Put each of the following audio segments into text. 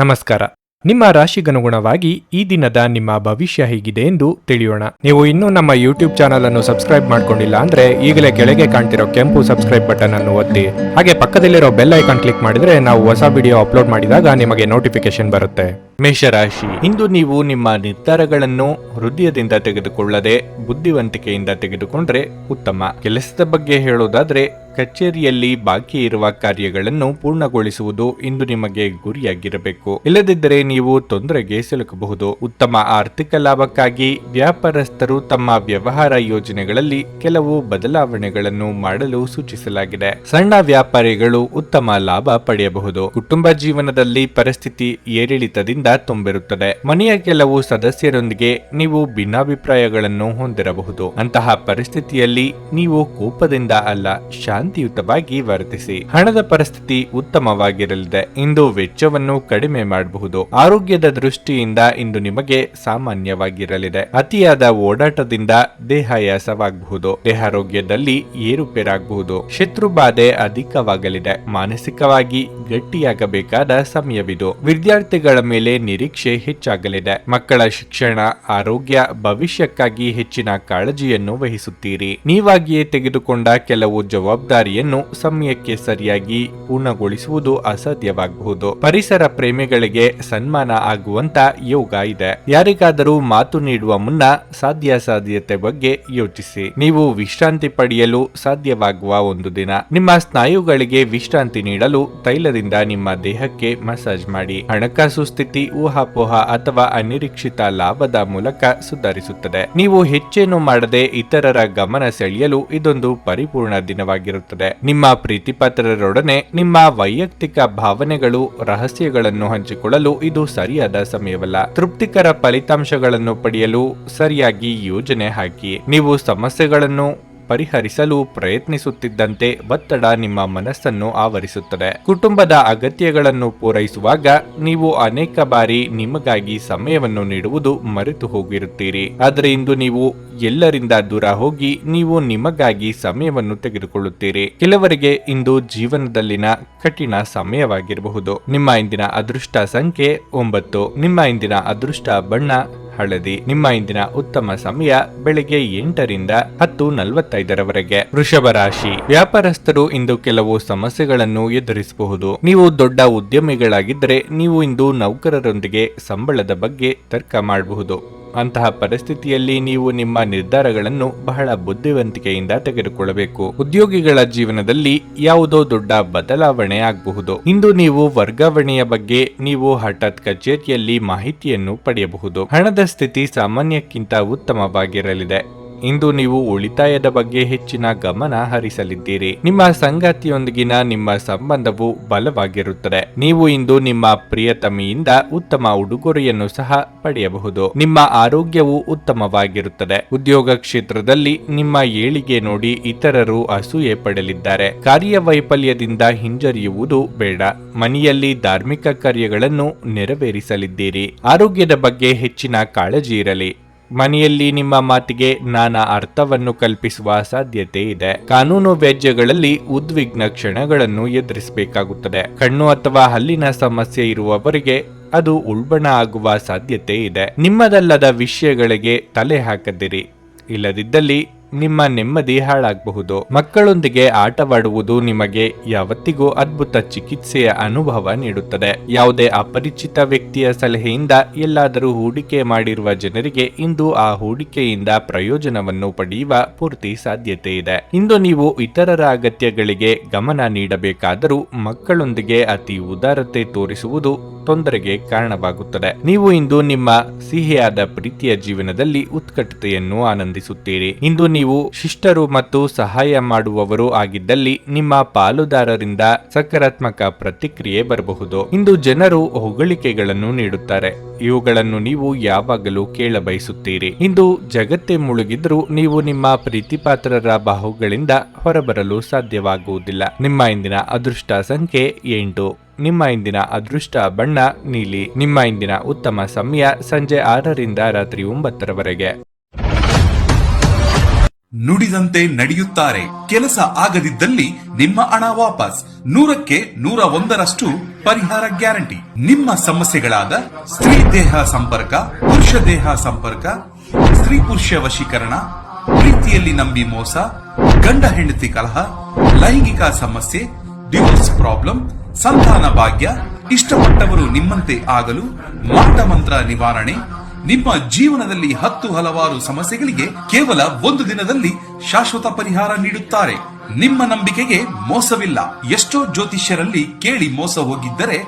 ನಮಸ್ಕಾರ. ನಿಮ್ಮ ರಾಶಿಗನುಗುಣವಾಗಿ ಈ ದಿನದ ನಿಮ್ಮ ಭವಿಷ್ಯ ಹೇಗಿದೆ ಎಂದು ತಿಳಿಯೋಣ. ನೀವು ಇನ್ನೂ ನಮ್ಮ ಯೂಟ್ಯೂಬ್ ಚಾನಲ್ ಅನ್ನು ಸಬ್ಸ್ಕ್ರೈಬ್ ಮಾಡ್ಕೊಂಡಿಲ್ಲ ಅಂದ್ರೆ ಈಗಲೇ ಕೆಳಗೆ ಕಾಣ್ತಿರೋ ಕೆಂಪು ಸಬ್ಸ್ಕ್ರೈಬ್ ಬಟನ್ ಅನ್ನು ಒತ್ತಿ. ಹಾಗೆ ಪಕ್ಕದಲ್ಲಿರೋ ಬೆಲ್ ಐಕಾನ್ ಕ್ಲಿಕ್ ಮಾಡಿದ್ರೆ ನಾವು ಹೊಸ ವಿಡಿಯೋ ಅಪ್ಲೋಡ್ ಮಾಡಿದಾಗ ನಿಮಗೆ ನೋಟಿಫಿಕೇಶನ್ ಬರುತ್ತೆ. ಮೇಷರಾಶಿ, ಇಂದು ನೀವು ನಿಮ್ಮ ನಿರ್ಧಾರಗಳನ್ನು ಹೃದಯದಿಂದ ತೆಗೆದುಕೊಳ್ಳದೆ ಬುದ್ಧಿವಂತಿಕೆಯಿಂದ ತೆಗೆದುಕೊಂಡ್ರೆ ಉತ್ತಮ. ಕೆಲಸದ ಬಗ್ಗೆ ಹೇಳೋದಾದ್ರೆ ಕಚೇರಿಯಲ್ಲಿ ಬಾಕಿ ಇರುವ ಕಾರ್ಯಗಳನ್ನು ಪೂರ್ಣಗೊಳಿಸುವುದು ಇಂದು ನಿಮಗೆ ಗುರಿಯಾಗಿರಬೇಕು. ಇಲ್ಲದಿದ್ದರೆ ನೀವು ತೊಂದರೆಗೆ ಸಿಲುಕಬಹುದು. ಉತ್ತಮ ಆರ್ಥಿಕ ಲಾಭಕ್ಕಾಗಿ ವ್ಯಾಪಾರಸ್ಥರು ತಮ್ಮ ವ್ಯವಹಾರ ಯೋಜನೆಗಳಲ್ಲಿ ಕೆಲವು ಬದಲಾವಣೆಗಳನ್ನು ಮಾಡಲು ಸೂಚಿಸಲಾಗಿದೆ. ಸಣ್ಣ ವ್ಯಾಪಾರಿಗಳು ಉತ್ತಮ ಲಾಭ ಪಡೆಯಬಹುದು. ಕುಟುಂಬ ಜೀವನದಲ್ಲಿ ಪರಿಸ್ಥಿತಿ ಏರಿಳಿತದಿಂದ ತುಂಬಿರುತ್ತದೆ. ಮನೆಯ ಕೆಲವು ಸದಸ್ಯರೊಂದಿಗೆ ನೀವು ಭಿನ್ನಾಭಿಪ್ರಾಯಗಳನ್ನು ಹೊಂದಿರಬಹುದು. ಅಂತಹ ಪರಿಸ್ಥಿತಿಯಲ್ಲಿ ನೀವು ಕೋಪದಿಂದ ಅಲ್ಲ, ಶಾಂತಿಯುತವಾಗಿ ವರ್ತಿಸಿ. ಹಣದ ಪರಿಸ್ಥಿತಿ ಉತ್ತಮವಾಗಿರಲಿದೆ. ಇಂದು ವೆಚ್ಚವನ್ನು ಕಡಿಮೆ ಮಾಡಬಹುದು. ಆರೋಗ್ಯದ ದೃಷ್ಟಿಯಿಂದ ಇಂದು ನಿಮಗೆ ಸಾಮಾನ್ಯವಾಗಿರಲಿದೆ. ಅತಿಯಾದ ಓಡಾಟದಿಂದ ದೇಹಾಯಾಸವಾಗಬಹುದು. ದೇಹಾರೋಗ್ಯದಲ್ಲಿ ಏರುಪೇರಾಗಬಹುದು. ಶತ್ರು ಬಾಧೆ ಅಧಿಕವಾಗಲಿದೆ. ಮಾನಸಿಕವಾಗಿ ಗಟ್ಟಿಯಾಗಬೇಕಾದ ಸಮಯವಿದು. ವಿದ್ಯಾರ್ಥಿಗಳ ಮೇಲೆ ನಿರೀಕ್ಷೆ ಹೆಚ್ಚಾಗಲಿದೆ. ಮಕ್ಕಳ ಶಿಕ್ಷಣ, ಆರೋಗ್ಯ, ಭವಿಷ್ಯಕ್ಕಾಗಿ ಹೆಚ್ಚಿನ ಕಾಳಜಿಯನ್ನು ವಹಿಸುತ್ತೀರಿ. ನೀವಾಗಿಯೇ ತೆಗೆದುಕೊಂಡ ಕೆಲವು ಜವಾಬ್ದಾರಿಯನ್ನು ಸಮಯಕ್ಕೆ ಸರಿಯಾಗಿ ಪೂರ್ಣಗೊಳಿಸುವುದು ಅಸಾಧ್ಯವಾಗಬಹುದು. ಪರಿಸರ ಪ್ರೇಮಿಗಳಿಗೆ ಸನ್ಮಾನ ಆಗುವಂತ ಯೋಗ ಇದೆ. ಯಾರಿಗಾದರೂ ಮಾತು ನೀಡುವ ಮುನ್ನ ಸಾಧ್ಯತೆ ಬಗ್ಗೆ ಯೋಚಿಸಿ. ನೀವು ವಿಶ್ರಾಂತಿ ಪಡೆಯಲು ಸಾಧ್ಯವಾಗುವ ಒಂದು ದಿನ. ನಿಮ್ಮ ಸ್ನಾಯುಗಳಿಗೆ ವಿಶ್ರಾಂತಿ ನೀಡಲು ತೈಲದಿಂದ ನಿಮ್ಮ ದೇಹಕ್ಕೆ ಮಸಾಜ್ ಮಾಡಿ. ಹಣಕಾಸು ಸ್ಥಿತಿ ಊಹಾಪೋಹ ಅಥವಾ ಅನಿರೀಕ್ಷಿತ ಲಾಭದ ಮೂಲಕ ಸುಧಾರಿಸುತ್ತದೆ. ನೀವು ಹೆಚ್ಚೇನು ಮಾಡದೆ ಇತರರ ಗಮನ ಸೆಳೆಯಲು ಇದೊಂದು ಪರಿಪೂರ್ಣ ದಿನವಾಗಿರುತ್ತದೆ. ನಿಮ್ಮ ಪ್ರೀತಿಪಾತ್ರರೊಡನೆ ನಿಮ್ಮ ವೈಯಕ್ತಿಕ ಭಾವನೆಗಳು, ರಹಸ್ಯಗಳನ್ನು ಹಂಚಿಕೊಳ್ಳಲು ಇದು ಸರಿಯಾದ ಸಮಯವಲ್ಲ. ತೃಪ್ತಿಕರ ಫಲಿತಾಂಶಗಳನ್ನು ಪಡೆಯಲು ಸರಿಯಾಗಿ ಯೋಜನೆ ಹಾಕಿ. ನೀವು ಸಮಸ್ಯೆಗಳನ್ನು ಪರಿಹರಿಸಲು ಪ್ರಯತ್ನಿಸುತ್ತಿದ್ದಂತೆ ಒತ್ತಡ ನಿಮ್ಮ ಮನಸ್ಸನ್ನು ಆವರಿಸುತ್ತದೆ. ಕುಟುಂಬದ ಅಗತ್ಯಗಳನ್ನು ಪೂರೈಸುವಾಗ ನೀವು ಅನೇಕ ಬಾರಿ ನಿಮಗಾಗಿ ಸಮಯವನ್ನು ನೀಡುವುದು ಮರೆತು ಹೋಗಿರುತ್ತೀರಿ. ಆದರೆ ಇಂದು ನೀವು ಎಲ್ಲರಿಂದ ದೂರ ಹೋಗಿ ನೀವು ನಿಮಗಾಗಿ ಸಮಯವನ್ನು ತೆಗೆದುಕೊಳ್ಳುತ್ತೀರಿ. ಕೆಲವರಿಗೆ ಇಂದು ಜೀವನದಲ್ಲಿನ ಕಠಿಣ ಸಮಯವಾಗಿರಬಹುದು. ನಿಮ್ಮ ಇಂದಿನ ಅದೃಷ್ಟ ಸಂಖ್ಯೆ 9. ನಿಮ್ಮ ಇಂದಿನ ಅದೃಷ್ಟ ಬಣ್ಣ ಹಳದಿ. ನಿಮ್ಮ ಇಂದಿನ ಉತ್ತಮ ಸಮಯ ಬೆಳಗ್ಗೆ 8 ರಿಂದ 10:45 ವೃಷಭ ರಾಶಿ, ವ್ಯಾಪಾರಸ್ಥರು ಇಂದು ಕೆಲವು ಸಮಸ್ಯೆಗಳನ್ನು ಎದುರಿಸಬಹುದು. ನೀವು ದೊಡ್ಡ ಉದ್ಯಮಿಗಳಾಗಿದ್ದರೆ ನೀವು ಇಂದು ನೌಕರರೊಂದಿಗೆ ಸಂಬಳದ ಬಗ್ಗೆ ತರ್ಕ ಮಾಡಬಹುದು. ಅಂತಹ ಪರಿಸ್ಥಿತಿಯಲ್ಲಿ ನೀವು ನಿಮ್ಮ ನಿರ್ಧಾರಗಳನ್ನು ಬಹಳ ಬುದ್ಧಿವಂತಿಕೆಯಿಂದ ತೆಗೆದುಕೊಳ್ಳಬೇಕು. ಉದ್ಯೋಗಿಗಳ ಜೀವನದಲ್ಲಿ ಯಾವುದೋ ದೊಡ್ಡ ಬದಲಾವಣೆ ಆಗಬಹುದು. ಇಂದು ನೀವು ವರ್ಗಾವಣೆಯ ಬಗ್ಗೆ ನೀವು ಹಠಾತ್ ಕಚೇರಿಯಲ್ಲಿ ಮಾಹಿತಿಯನ್ನು ಪಡೆಯಬಹುದು. ಹಣದ ಸ್ಥಿತಿ ಸಾಮಾನ್ಯಕ್ಕಿಂತ ಉತ್ತಮವಾಗಿರಲಿದೆ. ಇಂದು ನೀವು ಉಳಿತಾಯದ ಬಗ್ಗೆ ಹೆಚ್ಚಿನ ಗಮನ ಹರಿಸಲಿದ್ದೀರಿ. ನಿಮ್ಮ ಸಂಗಾತಿಯೊಂದಿಗಿನ ನಿಮ್ಮ ಸಂಬಂಧವು ಬಲವಾಗಿರುತ್ತದೆ. ನೀವು ಇಂದು ನಿಮ್ಮ ಪ್ರಿಯತಮಿಯಿಂದ ಉತ್ತಮ ಉಡುಗೊರೆಯನ್ನು ಸಹ ಪಡೆಯಬಹುದು. ನಿಮ್ಮ ಆರೋಗ್ಯವು ಉತ್ತಮವಾಗಿರುತ್ತದೆ. ಉದ್ಯೋಗ ಕ್ಷೇತ್ರದಲ್ಲಿ ನಿಮ್ಮ ಏಳಿಗೆ ನೋಡಿ ಇತರರು ಅಸೂಯೆ ಪಡಲಿದ್ದಾರೆ. ಕಾರ್ಯವೈಫಲ್ಯದಿಂದ ಹಿಂಜರಿಯುವುದು ಬೇಡ. ಮನೆಯಲ್ಲಿ ಧಾರ್ಮಿಕ ಕಾರ್ಯಗಳನ್ನು ನೆರವೇರಿಸಲಿದ್ದೀರಿ. ಆರೋಗ್ಯದ ಬಗ್ಗೆ ಹೆಚ್ಚಿನ ಕಾಳಜಿ ಇರಲಿ. ಮನೆಯಲ್ಲಿ ನಿಮ್ಮ ಮಾತಿಗೆ ನಾನಾ ಅರ್ಥವನ್ನು ಕಲ್ಪಿಸುವ ಸಾಧ್ಯತೆ ಇದೆ. ಕಾನೂನು ವ್ಯಾಜ್ಯಗಳಲ್ಲಿ ಉದ್ವಿಗ್ನ ಕ್ಷಣಗಳನ್ನು ಎದುರಿಸಬೇಕಾಗುತ್ತದೆ. ಕಣ್ಣು ಅಥವಾ ಹಲ್ಲಿನ ಸಮಸ್ಯೆ ಇರುವವರಿಗೆ ಅದು ಉಲ್ಬಣ ಆಗುವ ಸಾಧ್ಯತೆ ಇದೆ. ನಿಮ್ಮದಲ್ಲದ ವಿಷಯಗಳಿಗೆ ತಲೆ ಹಾಕದಿರಿ. ಇಲ್ಲದಿದ್ದಲ್ಲಿ ನಿಮ್ಮ ನೆಮ್ಮದಿ ಹಾಳಾಗಬಹುದು. ಮಕ್ಕಳೊಂದಿಗೆ ಆಟವಾಡುವುದು ನಿಮಗೆ ಯಾವತ್ತಿಗೂ ಅದ್ಭುತ ಚಿಕಿತ್ಸೆಯ ಅನುಭವ ನೀಡುತ್ತದೆ. ಯಾವುದೇ ಅಪರಿಚಿತ ವ್ಯಕ್ತಿಯ ಸಲಹೆಯಿಂದ ಎಲ್ಲಾದರೂ ಹೂಡಿಕೆ ಮಾಡಿರುವ ಜನರಿಗೆ ಇಂದು ಆ ಹೂಡಿಕೆಯಿಂದ ಪ್ರಯೋಜನವನ್ನು ಪಡೆಯುವ ಪೂರ್ತಿ ಸಾಧ್ಯತೆ ಇದೆ. ಇಂದು ನೀವು ಇತರರ ಅಗತ್ಯಗಳಿಗೆ ಗಮನ ನೀಡಬೇಕಾದರೂ ಮಕ್ಕಳೊಂದಿಗೆ ಅತಿ ಉದಾರತೆ ತೋರಿಸುವುದು ತೊಂದರೆಗೆ ಕಾರಣವಾಗುತ್ತದೆ. ನೀವು ಇಂದು ನಿಮ್ಮ ಸಿಹಿಯಾದ ಪ್ರೀತಿಯ ಜೀವನದಲ್ಲಿ ಉತ್ಕಟತೆಯನ್ನು ಆನಂದಿಸುತ್ತೀರಿ. ಇಂದು ನೀವು ಶಿಷ್ಟರು ಮತ್ತು ಸಹಾಯ ಮಾಡುವವರು ಆಗಿದ್ದಲ್ಲಿ ನಿಮ್ಮ ಪಾಲುದಾರರಿಂದ ಸಕಾರಾತ್ಮಕ ಪ್ರತಿಕ್ರಿಯೆ ಬರಬಹುದು. ಇಂದು ಜನರು ಹೊಗಳಿಕೆಗಳನ್ನು ನೀಡುತ್ತಾರೆ. ಇವುಗಳನ್ನು ನೀವು ಯಾವಾಗಲೂ ಕೇಳಬಯಸುತ್ತೀರಿ. ಇಂದು ಜಗತ್ತೇ ಮುಳುಗಿದ್ರೂ ನೀವು ನಿಮ್ಮ ಪ್ರೀತಿಪಾತ್ರರ ಬಾಹುಗಳಿಂದ ಹೊರಬರಲು ಸಾಧ್ಯವಾಗುವುದಿಲ್ಲ. ನಿಮ್ಮ ಇಂದಿನ ಅದೃಷ್ಟ ಸಂಖ್ಯೆ 8. ನಿಮ್ಮ ಇಂದಿನ ಅದೃಷ್ಟ ಬಣ್ಣ ನೀಲಿ. ನಿಮ್ಮ ಇಂದಿನ ಉತ್ತಮ ಸಮಯ ಸಂಜೆ 6 ರಿಂದ ರಾತ್ರಿ 9 ರವರೆಗೆ. ನುಡಿದಂತೆ ನಡೆಯುತ್ತಾರೆ. ಕೆಲಸ ಆಗದಿದ್ದಲ್ಲಿ ನಿಮ್ಮ ಹಣ ವಾಪಸ್. 100ಕ್ಕೆ 101ರಷ್ಟು ಪರಿಹಾರ ಗ್ಯಾರಂಟಿ. ನಿಮ್ಮ ಸಮಸ್ಯೆಗಳಾದ ಸ್ತ್ರೀ ದೇಹ ಸಂಪರ್ಕ, ಪುರುಷ ದೇಹ ಸಂಪರ್ಕ, ಸ್ತ್ರೀ ಪುರುಷ ವಶೀಕರಣ, ಪ್ರೀತಿಯಲ್ಲಿ ನಂಬಿ ಮೋಸ, ಗಂಡ ಹೆಂಡತಿ ಕಲಹ, ಲೈಂಗಿಕ ಸಮಸ್ಯೆ, ಡಿವೋರ್ಸ್ ಪ್ರಾಬ್ಲಮ್, ಸಂತಾನ ಭಾಗ್ಯ, ಇಷ್ಟಪಟ್ಟವರು ನಿಮ್ಮಂತೆ ಆಗಲು, ಮಾಟ ಮಂತ್ರ ನಿವಾರಣೆ, ನಿಮ್ಮ ಜೀವನದಲ್ಲಿ 10 ಹಲವಾರು ಸಮಸ್ಯೆಗಳಿಗೆ ಕೇವಲ 1 ದಿನದಲ್ಲಿ ಶಾಶ್ವತ ಪರಿಹಾರ ನೀಡುತ್ತಾರೆ. ನಿಮ್ಮ ನಂಬಿಕೆಗೆ ಮೋಸವಿಲ್ಲ. ಎಷ್ಟೋ ಜ್ಯೋತಿಷ್ಯರಲ್ಲಿ ಕೇಳಿ ಮೋಸ ಹೋಗಿದ್ದರೆ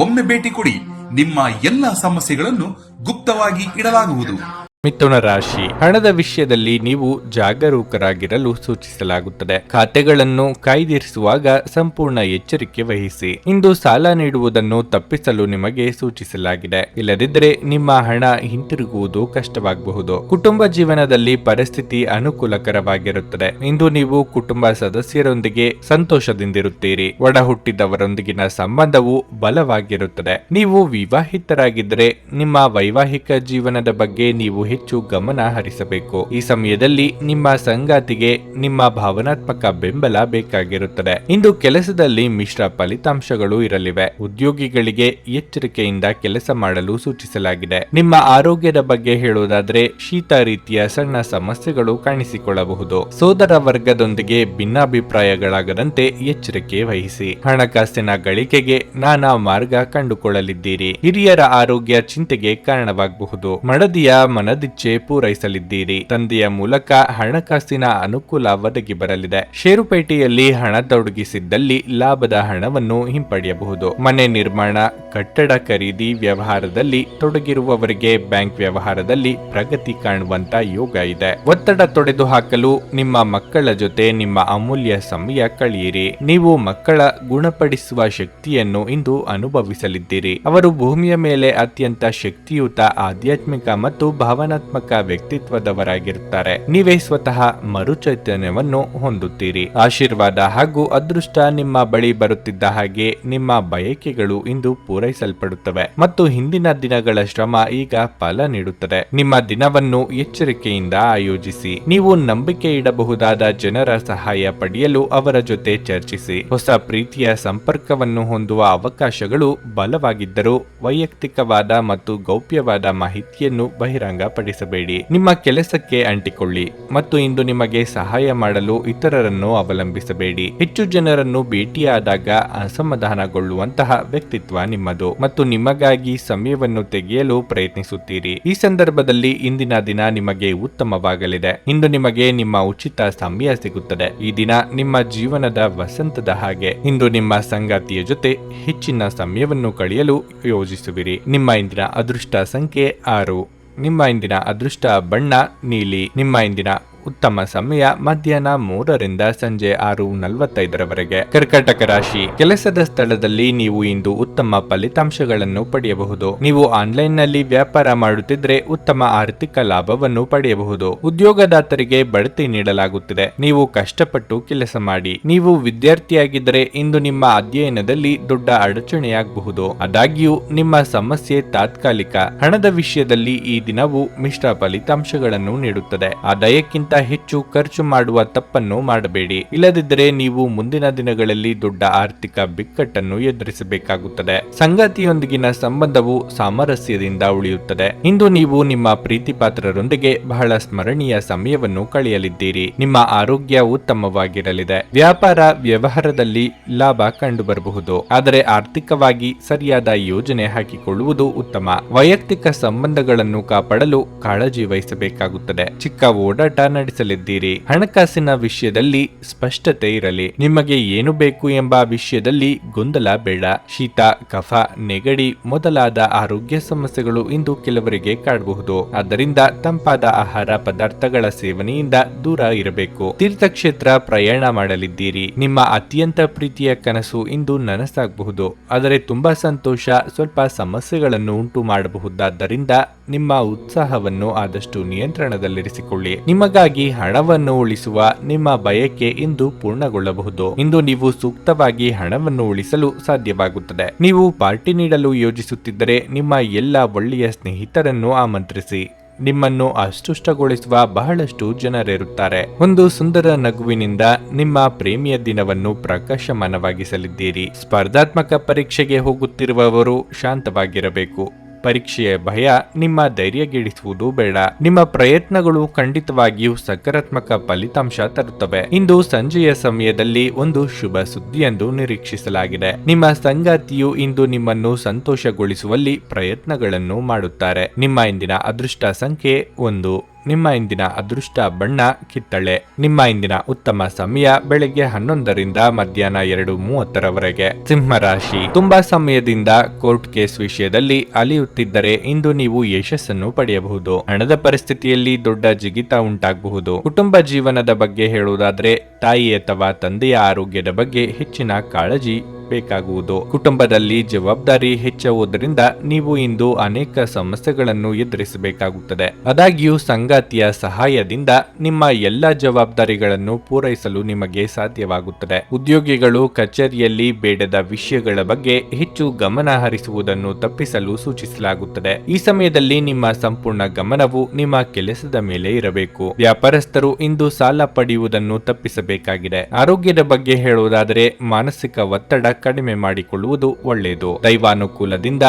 ಒಮ್ಮೆ ಭೇಟಿ ಕೊಡಿ. ನಿಮ್ಮ ಎಲ್ಲ ಸಮಸ್ಯೆಗಳನ್ನು ಗುಪ್ತವಾಗಿ ಇಡಲಾಗುವುದು. ಮಿಥುನ ರಾಶಿ. ಹಣದ ವಿಷಯದಲ್ಲಿ ನೀವು ಜಾಗರೂಕರಾಗಿರಲು ಸೂಚಿಸಲಾಗುತ್ತದೆ. ಖಾತೆಗಳನ್ನು ಕಾಯ್ದಿರಿಸುವಾಗ ಸಂಪೂರ್ಣ ಎಚ್ಚರಿಕೆ ವಹಿಸಿ. ಇಂದು ಸಾಲ ನೀಡುವುದನ್ನು ತಪ್ಪಿಸಲು ನಿಮಗೆ ಸೂಚಿಸಲಾಗಿದೆ. ಇಲ್ಲದಿದ್ದರೆ ನಿಮ್ಮ ಹಣ ಹಿಂತಿರುಗುವುದು ಕಷ್ಟವಾಗಬಹುದು. ಕುಟುಂಬ ಜೀವನದಲ್ಲಿ ಪರಿಸ್ಥಿತಿ ಅನುಕೂಲಕರವಾಗಿರುತ್ತದೆ. ಇಂದು ನೀವು ಕುಟುಂಬ ಸದಸ್ಯರೊಂದಿಗೆ ಸಂತೋಷದಿಂದಿರುತ್ತೀರಿ. ಒಡ ಹುಟ್ಟಿದವರೊಂದಿಗಿನ ಸಂಬಂಧವು ಬಲವಾಗಿರುತ್ತದೆ. ನೀವು ವಿವಾಹಿತರಾಗಿದ್ದರೆ ನಿಮ್ಮ ವೈವಾಹಿಕ ಜೀವನದ ಬಗ್ಗೆ ನೀವು ಹೆಚ್ಚು ಗಮನ ಹರಿಸಬೇಕು. ಈ ಸಮಯದಲ್ಲಿ ನಿಮ್ಮ ಸಂಗಾತಿಗೆ ನಿಮ್ಮ ಭಾವನಾತ್ಮಕ ಬೆಂಬಲ ಬೇಕಾಗಿರುತ್ತದೆ. ಇಂದು ಕೆಲಸದಲ್ಲಿ ಮಿಶ್ರ ಫಲಿತಾಂಶಗಳು ಇರಲಿವೆ. ಉದ್ಯೋಗಿಗಳಿಗೆ ಎಚ್ಚರಿಕೆಯಿಂದ ಕೆಲಸ ಮಾಡಲು ಸೂಚಿಸಲಾಗಿದೆ. ನಿಮ್ಮ ಆರೋಗ್ಯದ ಬಗ್ಗೆ ಹೇಳುವುದಾದರೆ ಶೀತ ರೀತಿಯ ಸಣ್ಣ ಸಮಸ್ಯೆಗಳು ಕಾಣಿಸಿಕೊಳ್ಳಬಹುದು. ಸೋದರ ವರ್ಗದೊಂದಿಗೆ ಭಿನ್ನಾಭಿಪ್ರಾಯಗಳಾಗದಂತೆ ಎಚ್ಚರಿಕೆ ವಹಿಸಿ. ಹಣಕಾಸಿನ ಗಳಿಕೆಗೆ ನಾನಾ ಮಾರ್ಗ ಕಂಡುಕೊಳ್ಳಲಿದ್ದೀರಿ. ಹಿರಿಯರ ಆರೋಗ್ಯ ಚಿಂತೆಗೆ ಕಾರಣವಾಗಬಹುದು. ಮಡದಿಯ ಮನದಿಚ್ಛೆ ಪೂರೈಸಲಿದ್ದೀರಿ. ತಂದೆಯ ಮೂಲಕ ಹಣಕಾಸಿನ ಅನುಕೂಲ ಒದಗಿ ಬರಲಿದೆ. ಷೇರುಪೇಟೆಯಲ್ಲಿ ಹಣ ತೊಡಗಿಸಿದ್ದಲ್ಲಿ ಲಾಭದ ಹಣವನ್ನು ಹಿಂಪಡೆಯಬಹುದು. ಮನೆ ನಿರ್ಮಾಣ, ಕಟ್ಟಡ ಖರೀದಿ ವ್ಯವಹಾರದಲ್ಲಿ ತೊಡಗಿರುವವರಿಗೆ ಬ್ಯಾಂಕ್ ವ್ಯವಹಾರದಲ್ಲಿ ಪ್ರಗತಿ ಕಾಣುವಂತ ಯೋಗ ಇದೆ. ಒತ್ತಡ ತೊಡೆದು ಹಾಕಲು ನಿಮ್ಮ ಮಕ್ಕಳ ಜೊತೆ ನಿಮ್ಮ ಅಮೂಲ್ಯ ಸಮಯ ಕಳೆಯಿರಿ. ನೀವು ಮಕ್ಕಳ ಗುಣಪಡಿಸುವ ಶಕ್ತಿಯನ್ನು ಇಂದು ಅನುಭವಿಸಲಿದ್ದೀರಿ. ಅವರು ಭೂಮಿಯ ಮೇಲೆ ಅತ್ಯಂತ ಶಕ್ತಿಯುತ ಆಧ್ಯಾತ್ಮಿಕ ಮತ್ತು ಭಾವನಾತ್ಮಕ ವ್ಯಕ್ತಿತ್ವದವರಾಗಿರುತ್ತಾರೆ. ನೀವೇ ಸ್ವತಃ ಮರುಚೈತನ್ಯವನ್ನು ಹೊಂದುತ್ತೀರಿ. ಆಶೀರ್ವಾದ ಹಾಗೂ ಅದೃಷ್ಟ ನಿಮ್ಮ ಬಳಿ ಬರುತ್ತಿದ್ದ ಹಾಗೆ ನಿಮ್ಮ ಬಯಕೆಗಳು ಇಂದು ಪೂರೈಸಲ್ಪಡುತ್ತವೆ ಮತ್ತು ಹಿಂದಿನ ದಿನಗಳ ಶ್ರಮ ಈಗ ಫಲ ನೀಡುತ್ತದೆ. ನಿಮ್ಮ ದಿನವನ್ನು ಎಚ್ಚರಿಕೆಯಿಂದ ಆಯೋಜಿಸಿ. ನೀವು ನಂಬಿಕೆ ಇಡಬಹುದಾದ ಜನರ ಸಹಾಯ ಪಡೆಯಲು ಅವರ ಜೊತೆ ಚರ್ಚಿಸಿ. ಹೊಸ ಪ್ರೀತಿಯ ಸಂಪರ್ಕವನ್ನು ಹೊಂದುವ ಅವಕಾಶಗಳು ಬಲವಾಗಿದ್ದರೂ ವೈಯಕ್ತಿಕವಾದ ಮತ್ತು ಗೌಪ್ಯವಾದ ಮಾಹಿತಿಯನ್ನು ಬಹಿರಂಗಪಡಿಸಬೇಡಿ. ನಿಮ್ಮ ಕೆಲಸಕ್ಕೆ ಅಂಟಿಕೊಳ್ಳಿ ಮತ್ತು ಇಂದು ನಿಮಗೆ ಸಹಾಯ ಮಾಡಲು ಇತರರನ್ನು ಅವಲಂಬಿಸಬೇಡಿ. ಹೆಚ್ಚು ಜನರನ್ನು ಭೇಟಿಯಾದಾಗ ಅಸಮಾಧಾನಗೊಳ್ಳುವಂತಹ ವ್ಯಕ್ತಿತ್ವ ನಿಮ್ಮದು ಮತ್ತು ನಿಮಗಾಗಿ ಸಮಯವನ್ನು ತೆಗೆಯಲು ಪ್ರಯತ್ನಿಸುತ್ತೀರಿ. ಈ ಸಂದರ್ಭದಲ್ಲಿ ಇಂದಿನ ದಿನ ನಿಮಗೆ ಉತ್ತಮವಾಗಲಿದೆ. ಇಂದು ನಿಮಗೆ ನಿಮ್ಮ ಉಚಿತ ಸಮಯ ಸಿಗುತ್ತದೆ. ಈ ದಿನ ನಿಮ್ಮ ಜೀವನದ ವಸಂತದ ಹಾಗೆ. ಇಂದು ನಿಮ್ಮ ಸಂಗಾತಿಯ ಜೊತೆ ಹೆಚ್ಚಿನ ಸಮಯವನ್ನು ಕಳೆಯಲು ಯೋಜಿಸುವಿರಿ. ನಿಮ್ಮ ಇಂದಿನ ಅದೃಷ್ಟ ಸಂಖ್ಯೆ 6. ನಿಮ್ಮ ಇಂದಿನ ಅದೃಷ್ಟ ಬಣ್ಣ ನೀಲಿ. ನಿಮ್ಮ ಇಂದಿನ ಉತ್ತಮ ಸಮಯ ಮಧ್ಯಾಹ್ನ 3ರಿಂದ ಸಂಜೆ 6:45ರವರೆಗೆ. ಕರ್ಕಾಟಕ ರಾಶಿ. ಕೆಲಸದ ಸ್ಥಳದಲ್ಲಿ ನೀವು ಇಂದು ಉತ್ತಮ ಫಲಿತಾಂಶಗಳನ್ನು ಪಡೆಯಬಹುದು. ನೀವು ಆನ್ಲೈನ್ ನಲ್ಲಿ ವ್ಯಾಪಾರ ಮಾಡುತ್ತಿದ್ರೆ ಉತ್ತಮ ಆರ್ಥಿಕ ಲಾಭವನ್ನು ಪಡೆಯಬಹುದು. ಉದ್ಯೋಗದಾತರಿಗೆ ಬಡ್ತಿ ನೀಡಲಾಗುತ್ತಿದೆ. ನೀವು ಕಷ್ಟಪಟ್ಟು ಕೆಲಸ ಮಾಡಿ. ನೀವು ವಿದ್ಯಾರ್ಥಿಯಾಗಿದ್ದರೆ ಇಂದು ನಿಮ್ಮ ಅಧ್ಯಯನದಲ್ಲಿ ದೊಡ್ಡ ಅಡಚಣೆಯಾಗಬಹುದು. ಆದಾಗ್ಯೂ ನಿಮ್ಮ ಸಮಸ್ಯೆ ತಾತ್ಕಾಲಿಕ. ಹಣದ ವಿಷಯದಲ್ಲಿ ಈ ದಿನವು ಮಿಶ್ರ ಫಲಿತಾಂಶಗಳನ್ನು ನೀಡುತ್ತದೆ. ಆದಾಯಕ್ಕಿಂತ ಹೆಚ್ಚು ಖರ್ಚು ಮಾಡುವ ತಪ್ಪನ್ನು ಮಾಡಬೇಡಿ. ಇಲ್ಲದಿದ್ದರೆ ನೀವು ಮುಂದಿನ ದಿನಗಳಲ್ಲಿ ದೊಡ್ಡ ಆರ್ಥಿಕ ಬಿಕ್ಕಟ್ಟನ್ನು ಎದುರಿಸಬೇಕಾಗುತ್ತದೆ. ಸಂಗಾತಿಯೊಂದಿಗಿನ ಸಂಬಂಧವು ಸಾಮರಸ್ಯದಿಂದ ಉಳಿಯುತ್ತದೆ. ಇಂದು ನೀವು ನಿಮ್ಮ ಪ್ರೀತಿ ಪಾತ್ರರೊಂದಿಗೆ ಬಹಳ ಸ್ಮರಣೀಯ ಸಮಯವನ್ನು ಕಳೆಯಲಿದ್ದೀರಿ. ನಿಮ್ಮ ಆರೋಗ್ಯ ಉತ್ತಮವಾಗಿರಲಿದೆ. ವ್ಯಾಪಾರ ವ್ಯವಹಾರದಲ್ಲಿ ಲಾಭ ಕಂಡುಬರಬಹುದು. ಆದರೆ ಆರ್ಥಿಕವಾಗಿ ಸರಿಯಾದ ಯೋಜನೆ ಹಾಕಿಕೊಳ್ಳುವುದು ಉತ್ತಮ. ವೈಯಕ್ತಿಕ ಸಂಬಂಧಗಳನ್ನು ಕಾಪಾಡಲು ಕಾಳಜಿ ವಹಿಸಬೇಕಾಗುತ್ತದೆ. ಚಿಕ್ಕ ಓಡಾಟ ನಡೆಸಲಿದ್ದೀರಿ. ಹಣಕಾಸಿನ ವಿಷಯದಲ್ಲಿ ಸ್ಪಷ್ಟತೆ ಇರಲಿ. ನಿಮಗೆ ಏನು ಬೇಕು ಎಂಬ ವಿಷಯದಲ್ಲಿ ಗೊಂದಲ ಬೇಡ. ಶೀತ, ಕಫ, ನೆಗಡಿ ಮೊದಲಾದ ಆರೋಗ್ಯ ಸಮಸ್ಯೆಗಳು ಇಂದು ಕೆಲವರಿಗೆ ಕಾಡಬಹುದು. ಆದ್ದರಿಂದ ತಂಪಾದ ಆಹಾರ ಪದಾರ್ಥಗಳ ಸೇವನೆಯಿಂದ ದೂರ ಇರಬೇಕು. ತೀರ್ಥಕ್ಷೇತ್ರ ಪ್ರಯಾಣ ಮಾಡಲಿದ್ದೀರಿ. ನಿಮ್ಮ ಅತ್ಯಂತ ಪ್ರೀತಿಯ ಕನಸು ಇಂದು ನನಸಾಗಬಹುದು. ಆದರೆ ತುಂಬಾ ಸಂತೋಷ ಸ್ವಲ್ಪ ಸಮಸ್ಯೆಗಳನ್ನು ಉಂಟು ಮಾಡಬಹುದಾದ್ದರಿಂದ ನಿಮ್ಮ ಉತ್ಸಾಹವನ್ನು ಆದಷ್ಟು ನಿಯಂತ್ರಣದಲ್ಲಿರಿಸಿಕೊಳ್ಳಿ. ನಿಮಗಾಗಿ ಹಣವನ್ನು ಉಳಿಸುವ ನಿಮ್ಮ ಬಯಕೆ ಇಂದು ಪೂರ್ಣಗೊಳ್ಳಬಹುದು. ಇಂದು ನೀವು ಸೂಕ್ತವಾಗಿ ಹಣವನ್ನು ಉಳಿಸಲು ಸಾಧ್ಯವಾಗುತ್ತದೆ. ನೀವು ಪಾರ್ಟಿ ನೀಡಲು ಯೋಜಿಸುತ್ತಿದ್ದರೆ ನಿಮ್ಮ ಎಲ್ಲ ಒಳ್ಳೆಯ ಸ್ನೇಹಿತರನ್ನು ಆಮಂತ್ರಿಸಿ. ನಿಮ್ಮನ್ನು ಅಸ್ಪಷ್ಟಗೊಳಿಸುವ ಬಹಳಷ್ಟು ಜನರಿರುತ್ತಾರೆ. ಒಂದು ಸುಂದರ ನಗುವಿನಿಂದ ನಿಮ್ಮ ಪ್ರೇಮಿಯ ದಿನವನ್ನು ಪ್ರಕಾಶಮಾನವಾಗಿಸಲಿದ್ದೀರಿ. ಸ್ಪರ್ಧಾತ್ಮಕ ಪರೀಕ್ಷೆಗೆ ಹೋಗುತ್ತಿರುವವರು ಶಾಂತವಾಗಿರಬೇಕು. ಪರೀಕ್ಷೆಯ ಭಯ ನಿಮ್ಮ ಧೈರ್ಯಗೆಡಿಸುವುದು ಬೇಡ. ನಿಮ್ಮ ಪ್ರಯತ್ನಗಳು ಖಂಡಿತವಾಗಿಯೂ ಸಕಾರಾತ್ಮಕ ಫಲಿತಾಂಶ ತರುತ್ತವೆ. ಇಂದು ಸಂಜೆಯ ಸಮಯದಲ್ಲಿ ಒಂದು ಶುಭ ಸುದ್ದಿಯೆಂದು ನಿರೀಕ್ಷಿಸಲಾಗಿದೆ. ನಿಮ್ಮ ಸಂಗಾತಿಯು ಇಂದು ನಿಮ್ಮನ್ನು ಸಂತೋಷಗೊಳಿಸುವಲ್ಲಿ ಪ್ರಯತ್ನಗಳನ್ನು ಮಾಡುತ್ತಾರೆ. ನಿಮ್ಮ ಇಂದಿನ ಅದೃಷ್ಟ ಸಂಖ್ಯೆ 1. ನಿಮ್ಮ ಇಂದಿನ ಅದೃಷ್ಟ ಬಣ್ಣ ಕಿತ್ತಳೆ. ನಿಮ್ಮ ಇಂದಿನ ಉತ್ತಮ ಸಮಯ ಬೆಳಗ್ಗೆ 11ರಿಂದ ಮಧ್ಯಾಹ್ನ 2:30ರವರೆಗೆ. ಸಿಂಹರಾಶಿ, ತುಂಬಾ ಸಮಯದಿಂದ ಕೋರ್ಟ್ ಕೇಸ್ ವಿಷಯದಲ್ಲಿ ಅಲಿಯುತ್ತಿದ್ದರೆ ಇಂದು ನೀವು ಯಶಸ್ಸನ್ನು ಪಡೆಯಬಹುದು. ಹಣದ ಪರಿಸ್ಥಿತಿಯಲ್ಲಿ ದೊಡ್ಡ ಜಿಗಿತ ಉಂಟಾಗಬಹುದು. ಕುಟುಂಬ ಜೀವನದ ಬಗ್ಗೆ ಹೇಳುವುದಾದ್ರೆ ತಾಯಿ ಅಥವಾ ತಂದೆಯ ಆರೋಗ್ಯದ ಬಗ್ಗೆ ಹೆಚ್ಚಿನ ಕಾಳಜಿ ಬೇಕಾಗುವುದು. ಕುಟುಂಬದಲ್ಲಿ ಜವಾಬ್ದಾರಿ ಹೆಚ್ಚುವುದರಿಂದ ನೀವು ಇಂದು ಅನೇಕ ಸಮಸ್ಯೆಗಳನ್ನು ಎದುರಿಸಬೇಕಾಗುತ್ತದೆ. ಆದಾಗ್ಯೂ ಸಂಗಾತಿಯ ಸಹಾಯದಿಂದ ನಿಮ್ಮ ಎಲ್ಲ ಜವಾಬ್ದಾರಿಗಳನ್ನು ಪೂರೈಸಲು ನಿಮಗೆ ಸಾಧ್ಯವಾಗುತ್ತದೆ. ಉದ್ಯೋಗಿಗಳು ಕಚೇರಿಯಲ್ಲಿ ಬೇಡದ ವಿಷಯಗಳ ಬಗ್ಗೆ ಹೆಚ್ಚು ಗಮನ ಹರಿಸುವುದನ್ನು ತಪ್ಪಿಸಲು ಸೂಚಿಸಲಾಗುತ್ತದೆ. ಈ ಸಮಯದಲ್ಲಿ ನಿಮ್ಮ ಸಂಪೂರ್ಣ ಗಮನವು ನಿಮ್ಮ ಕೆಲಸದ ಮೇಲೆ ಇರಬೇಕು. ವ್ಯಾಪಾರಸ್ಥರು ಇಂದು ಸಾಲ ಪಡೆಯುವುದನ್ನು ತಪ್ಪಿಸಬೇಕಾಗಿದೆ. ಆರೋಗ್ಯದ ಬಗ್ಗೆ ಹೇಳುವುದಾದರೆ ಮಾನಸಿಕ ಒತ್ತಡ ಕಡಿಮೆ ಮಾಡಿಕೊಳ್ಳುವುದು ಒಳ್ಳೆಯದು. ದೈವಾನುಕೂಲದಿಂದ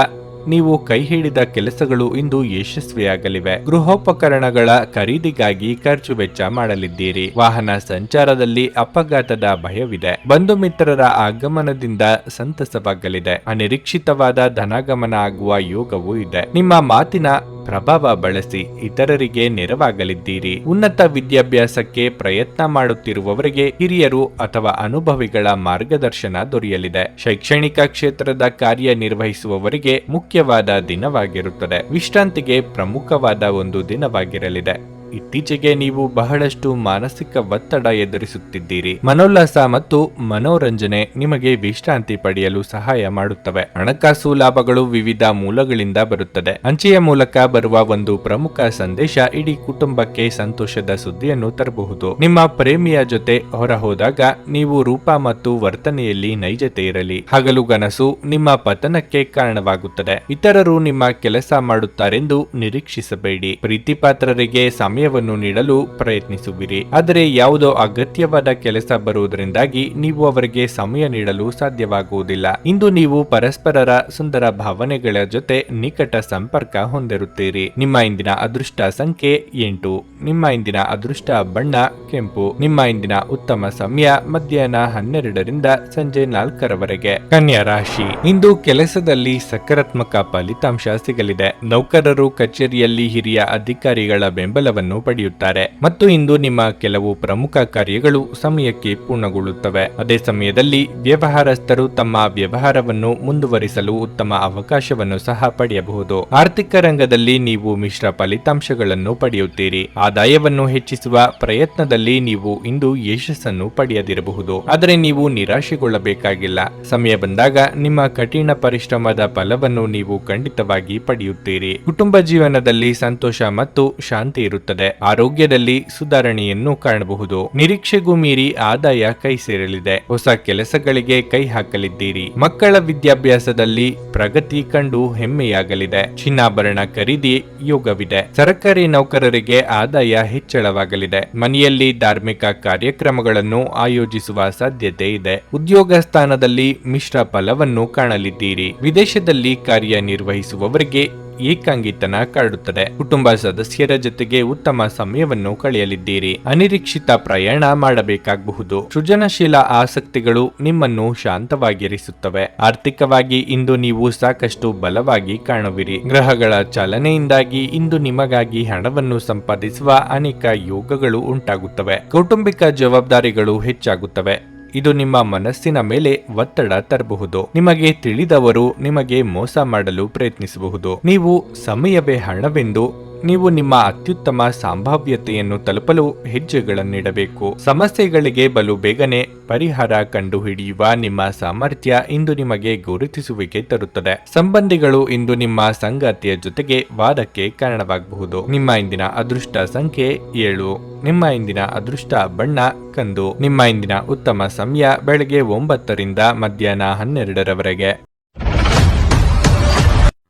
ನೀವು ಕೈ ಹಿಡಿದ ಕೆಲಸಗಳು ಇಂದು ಯಶಸ್ವಿಯಾಗಲಿವೆ. ಗೃಹೋಪಕರಣಗಳ ಖರೀದಿಗಾಗಿ ಖರ್ಚು ವೆಚ್ಚ ಮಾಡಲಿದ್ದೀರಿ. ವಾಹನ ಸಂಚಾರದಲ್ಲಿ ಅಪಘಾತದ ಭಯವಿದೆ. ಬಂಧು ಮಿತ್ರರ ಆಗಮನದಿಂದ ಸಂತಸವಾಗಲಿದೆ. ಅನಿರೀಕ್ಷಿತವಾದ ಧನಾಗಮನ ಆಗುವ ಯೋಗವೂ ಇದೆ. ನಿಮ್ಮ ಮಾತಿನ ಪ್ರಭಾವ ಬಳಸಿ ಇತರರಿಗೆ ನೆರವಾಗಲಿದ್ದೀರಿ. ಉನ್ನತ ವಿದ್ಯಾಭ್ಯಾಸಕ್ಕೆ ಪ್ರಯತ್ನ ಮಾಡುತ್ತಿರುವವರಿಗೆ ಹಿರಿಯರು ಅಥವಾ ಅನುಭವಿಗಳ ಮಾರ್ಗದರ್ಶನ ದೊರೆಯಲಿದೆ. ಶೈಕ್ಷಣಿಕ ಕ್ಷೇತ್ರದ ಕಾರ್ಯನಿರ್ವಹಿಸುವವರಿಗೆ ಮುಖ್ಯವಾದ ದಿನವಾಗಿರುತ್ತದೆ. ವಿಶ್ರಾಂತಿಗೆ ಪ್ರಮುಖವಾದ ಒಂದು ದಿನವಾಗಿರಲಿದೆ. ಇತ್ತೀಚೆಗೆ ನೀವು ಬಹಳಷ್ಟು ಮಾನಸಿಕ ಒತ್ತಡ ಎದುರಿಸುತ್ತಿದ್ದೀರಿ. ಮನೋಲ್ಲಾಸ ಮತ್ತು ಮನೋರಂಜನೆ ನಿಮಗೆ ವಿಶ್ರಾಂತಿ ಪಡೆಯಲು ಸಹಾಯ ಮಾಡುತ್ತವೆ. ಹಣಕಾಸು ಲಾಭಗಳು ವಿವಿಧ ಮೂಲಗಳಿಂದ ಬರುತ್ತದೆ. ಅಂಚೆಯ ಮೂಲಕ ಬರುವ ಒಂದು ಪ್ರಮುಖ ಸಂದೇಶ ಇಡೀ ಕುಟುಂಬಕ್ಕೆ ಸಂತೋಷದ ಸುದ್ದಿಯನ್ನು ತರಬಹುದು. ನಿಮ್ಮ ಪ್ರೇಮಿಯ ಜೊತೆ ಹೊರ ಹೋದಾಗ ನೀವು ರೂಪ ಮತ್ತು ವರ್ತನೆಯಲ್ಲಿ ನೈಜತೆ ಇರಲಿ. ಹಗಲುಗನಸು ನಿಮ್ಮ ಪತನಕ್ಕೆ ಕಾರಣವಾಗುತ್ತದೆ. ಇತರರು ನಿಮ್ಮ ಕೆಲಸ ಮಾಡುತ್ತಾರೆಂದು ನಿರೀಕ್ಷಿಸಬೇಡಿ. ಪ್ರೀತಿಪಾತ್ರರಿಗೆ ಸಮಯವನ್ನು ನೀಡಲು ಪ್ರಯತ್ನಿಸುವಿರಿ. ಆದರೆ ಯಾವುದೋ ಅಗತ್ಯವಾದ ಕೆಲಸ ಬರುವುದರಿಂದಾಗಿ ನೀವು ಅವರಿಗೆ ಸಮಯ ನೀಡಲು ಸಾಧ್ಯವಾಗುವುದಿಲ್ಲ. ಇಂದು ನೀವು ಪರಸ್ಪರರ ಸುಂದರ ಭಾವನೆಗಳ ಜೊತೆ ನಿಕಟ ಸಂಪರ್ಕ ಹೊಂದಿರುತ್ತೀರಿ. ನಿಮ್ಮ ಇಂದಿನ ಅದೃಷ್ಟ ಸಂಖ್ಯೆ 8. ನಿಮ್ಮ ಇಂದಿನ ಅದೃಷ್ಟ ಬಣ್ಣ ಕೆಂಪು. ನಿಮ್ಮ ಇಂದಿನ ಉತ್ತಮ ಸಮಯ ಮಧ್ಯಾಹ್ನ 12ರಿಂದ ಸಂಜೆ 4ರವರೆಗೆ. ಕನ್ಯಾ ರಾಶಿ, ಇಂದು ಕೆಲಸದಲ್ಲಿ ಸಕಾರಾತ್ಮಕ ಫಲಿತಾಂಶ ಸಿಗಲಿದೆ. ನೌಕರರು ಕಚೇರಿಯಲ್ಲಿ ಹಿರಿಯ ಅಧಿಕಾರಿಗಳ ಬೆಂಬಲವನ್ನು ಪಡೆಯುತ್ತಾರೆ ಮತ್ತು ಇಂದು ನಿಮ್ಮ ಕೆಲವು ಪ್ರಮುಖ ಕಾರ್ಯಗಳು ಸಮಯಕ್ಕೆ ಪೂರ್ಣಗೊಳ್ಳುತ್ತವೆ. ಅದೇ ಸಮಯದಲ್ಲಿ ವ್ಯವಹಾರಸ್ಥರು ತಮ್ಮ ವ್ಯವಹಾರವನ್ನು ಮುಂದುವರಿಸಲು ಉತ್ತಮ ಅವಕಾಶವನ್ನು ಸಹ ಪಡೆಯಬಹುದು. ಆರ್ಥಿಕ ರಂಗದಲ್ಲಿ ನೀವು ಮಿಶ್ರ ಫಲಿತಾಂಶಗಳನ್ನು ಪಡೆಯುತ್ತೀರಿ. ಆದಾಯವನ್ನು ಹೆಚ್ಚಿಸುವ ಪ್ರಯತ್ನದಲ್ಲಿ ನೀವು ಇಂದು ಯಶಸ್ಸನ್ನು ಪಡೆಯದಿರಬಹುದು. ಆದರೆ ನೀವು ನಿರಾಶೆಗೊಳ್ಳಬೇಕಾಗಿಲ್ಲ. ಸಮಯ ಬಂದಾಗ ನಿಮ್ಮ ಕಠಿಣ ಪರಿಶ್ರಮದ ಫಲವನ್ನು ನೀವು ಖಂಡಿತವಾಗಿ ಪಡೆಯುತ್ತೀರಿ. ಕುಟುಂಬ ಜೀವನದಲ್ಲಿ ಸಂತೋಷ ಮತ್ತು ಶಾಂತಿ ಇರುತ್ತದೆ. ಆರೋಗ್ಯದಲ್ಲಿ ಸುಧಾರಣೆಯನ್ನು ಕಾಣಬಹುದು. ನಿರೀಕ್ಷೆಗೂ ಮೀರಿ ಆದಾಯ ಕೈ ಸೇರಲಿದೆ. ಹೊಸ ಕೆಲಸಗಳಿಗೆ ಕೈ ಹಾಕಲಿದ್ದೀರಿ. ಮಕ್ಕಳ ವಿದ್ಯಾಭ್ಯಾಸದಲ್ಲಿ ಪ್ರಗತಿ ಕಂಡು ಹೆಮ್ಮೆಯಾಗಲಿದೆ. ಚಿನ್ನಾಭರಣ ಖರೀದಿ ಯೋಗವಿದೆ. ಸರ್ಕಾರಿ ನೌಕರರಿಗೆ ಆದಾಯ ಹೆಚ್ಚಳವಾಗಲಿದೆ. ಮನೆಯಲ್ಲಿ ಧಾರ್ಮಿಕ ಕಾರ್ಯಕ್ರಮಗಳನ್ನು ಆಯೋಜಿಸುವ ಸಾಧ್ಯತೆ ಇದೆ. ಉದ್ಯೋಗ ಸ್ಥಾನದಲ್ಲಿ ಮಿಶ್ರ ಫಲವನ್ನು ಕಾಣಲಿದ್ದೀರಿ. ವಿದೇಶದಲ್ಲಿ ಕಾರ್ಯನಿರ್ವಹಿಸುವವರಿಗೆ ಏಕಾಂಗಿತನ ಕಾಡುತ್ತದೆ. ಕುಟುಂಬ ಸದಸ್ಯರ ಜೊತೆಗೆ ಉತ್ತಮ ಸಮಯವನ್ನು ಕಳೆಯಲಿದ್ದೀರಿ. ಅನಿರೀಕ್ಷಿತ ಪ್ರಯಾಣ ಮಾಡಬೇಕಾಗಬಹುದು. ಸೃಜನಶೀಲ ಆಸಕ್ತಿಗಳು ನಿಮ್ಮನ್ನು ಶಾಂತವಾಗಿರಿಸುತ್ತವೆ. ಆರ್ಥಿಕವಾಗಿ ಇಂದು ನೀವು ಸಾಕಷ್ಟು ಬಲವಾಗಿ ಕಾಣುವಿರಿ. ಗ್ರಹಗಳ ಚಾಲನೆಯಿಂದಾಗಿ ಇಂದು ನಿಮಗಾಗಿ ಹಣವನ್ನು ಸಂಪಾದಿಸುವ ಅನೇಕ ಯೋಗಗಳು ಉಂಟಾಗುತ್ತವೆ. ಕೌಟುಂಬಿಕ ಜವಾಬ್ದಾರಿಗಳು ಹೆಚ್ಚಾಗುತ್ತವೆ. ಇದು ನಿಮ್ಮ ಮನಸ್ಸಿನ ಮೇಲೆ ಒತ್ತಡ ತರಬಹುದು. ನಿಮಗೆ ತಿಳಿದವರು ನಿಮಗೆ ಮೋಸ ಮಾಡಲು ಪ್ರಯತ್ನಿಸಬಹುದು. ನೀವು ಸಮಯವೇ ಹಣವೆಂದು ನೀವು ನಿಮ್ಮ ಅತ್ಯುತ್ತಮ ಸಂಭಾವ್ಯತೆಯನ್ನು ತಲುಪಲು ಹೆಜ್ಜೆಗಳನ್ನಿಡಬೇಕು. ಸಮಸ್ಯೆಗಳಿಗೆ ಬಲು ಬೇಗನೆ ಪರಿಹಾರ ಕಂಡುಹಿಡಿಯುವ ನಿಮ್ಮ ಸಾಮರ್ಥ್ಯ ಇಂದು ನಿಮಗೆ ಗುರುತಿಸುವಿಕೆ ತರುತ್ತದೆ. ಸಂಬಂಧಿಗಳು ಇಂದು ನಿಮ್ಮ ಸಂಗಾತಿಯ ಜೊತೆಗೆ ವಾದಕ್ಕೆ ಕಾರಣವಾಗಬಹುದು. ನಿಮ್ಮ ಇಂದಿನ ಅದೃಷ್ಟ ಸಂಖ್ಯೆ 7. ನಿಮ್ಮ ಇಂದಿನ ಅದೃಷ್ಟ ಬಣ್ಣ ಕಂದು. ನಿಮ್ಮ ಇಂದಿನ ಉತ್ತಮ ಸಮಯ ಬೆಳಗ್ಗೆ 9ರಿಂದ ಮಧ್ಯಾಹ್ನ 12ರವರೆಗೆ.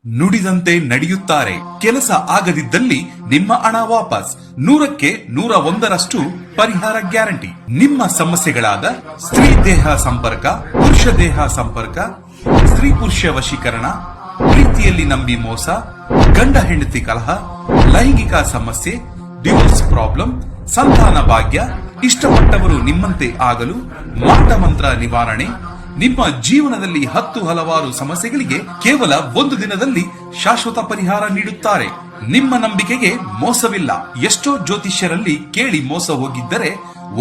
ನುಡಿದಂತೆ ನಡೆಯುತ್ತಾರೆ. ಕೆಲಸ ಆಗದಿದ್ದಲ್ಲಿ ನಿಮ್ಮ ಹಣ ವಾಪಸ್. 100ಕ್ಕೆ 101ರಷ್ಟು ಪರಿಹಾರ ಗ್ಯಾರಂಟಿ. ನಿಮ್ಮ ಸಮಸ್ಯೆಗಳಾದ ಸ್ತ್ರೀ ದೇಹ ಸಂಪರ್ಕ, ಪುರುಷ ದೇಹ ಸಂಪರ್ಕ, ಸ್ತ್ರೀ ಪುರುಷ ವಶೀಕರಣ, ಪ್ರೀತಿಯಲ್ಲಿ ನಂಬಿ ಮೋಸ, ಗಂಡ ಹೆಂಡತಿ ಕಲಹ, ಲೈಂಗಿಕ ಸಮಸ್ಯೆ, ಡಿವೋರ್ಸ್ ಪ್ರಾಬ್ಲಮ್, ಸಂತಾನ ಭಾಗ್ಯ, ಇಷ್ಟಪಟ್ಟವರು ನಿಮ್ಮಂತೆ ಆಗಲು, ಮಾಟ ಮಂತ್ರ ನಿವಾರಣೆ, ನಿಮ್ಮ ಜೀವನದಲ್ಲಿ 10 ಹಲವಾರು ಸಮಸ್ಯೆಗಳಿಗೆ ಕೇವಲ 1 ದಿನದಲ್ಲಿ ಶಾಶ್ವತ ಪರಿಹಾರ ನೀಡುತ್ತಾರೆ. ನಿಮ್ಮ ನಂಬಿಕೆಗೆ ಮೋಸವಿಲ್ಲ. ಎಷ್ಟೋ ಜ್ಯೋತಿಷ್ಯರಲ್ಲಿ ಕೇಳಿ ಮೋಸ ಹೋಗಿದ್ದರೆ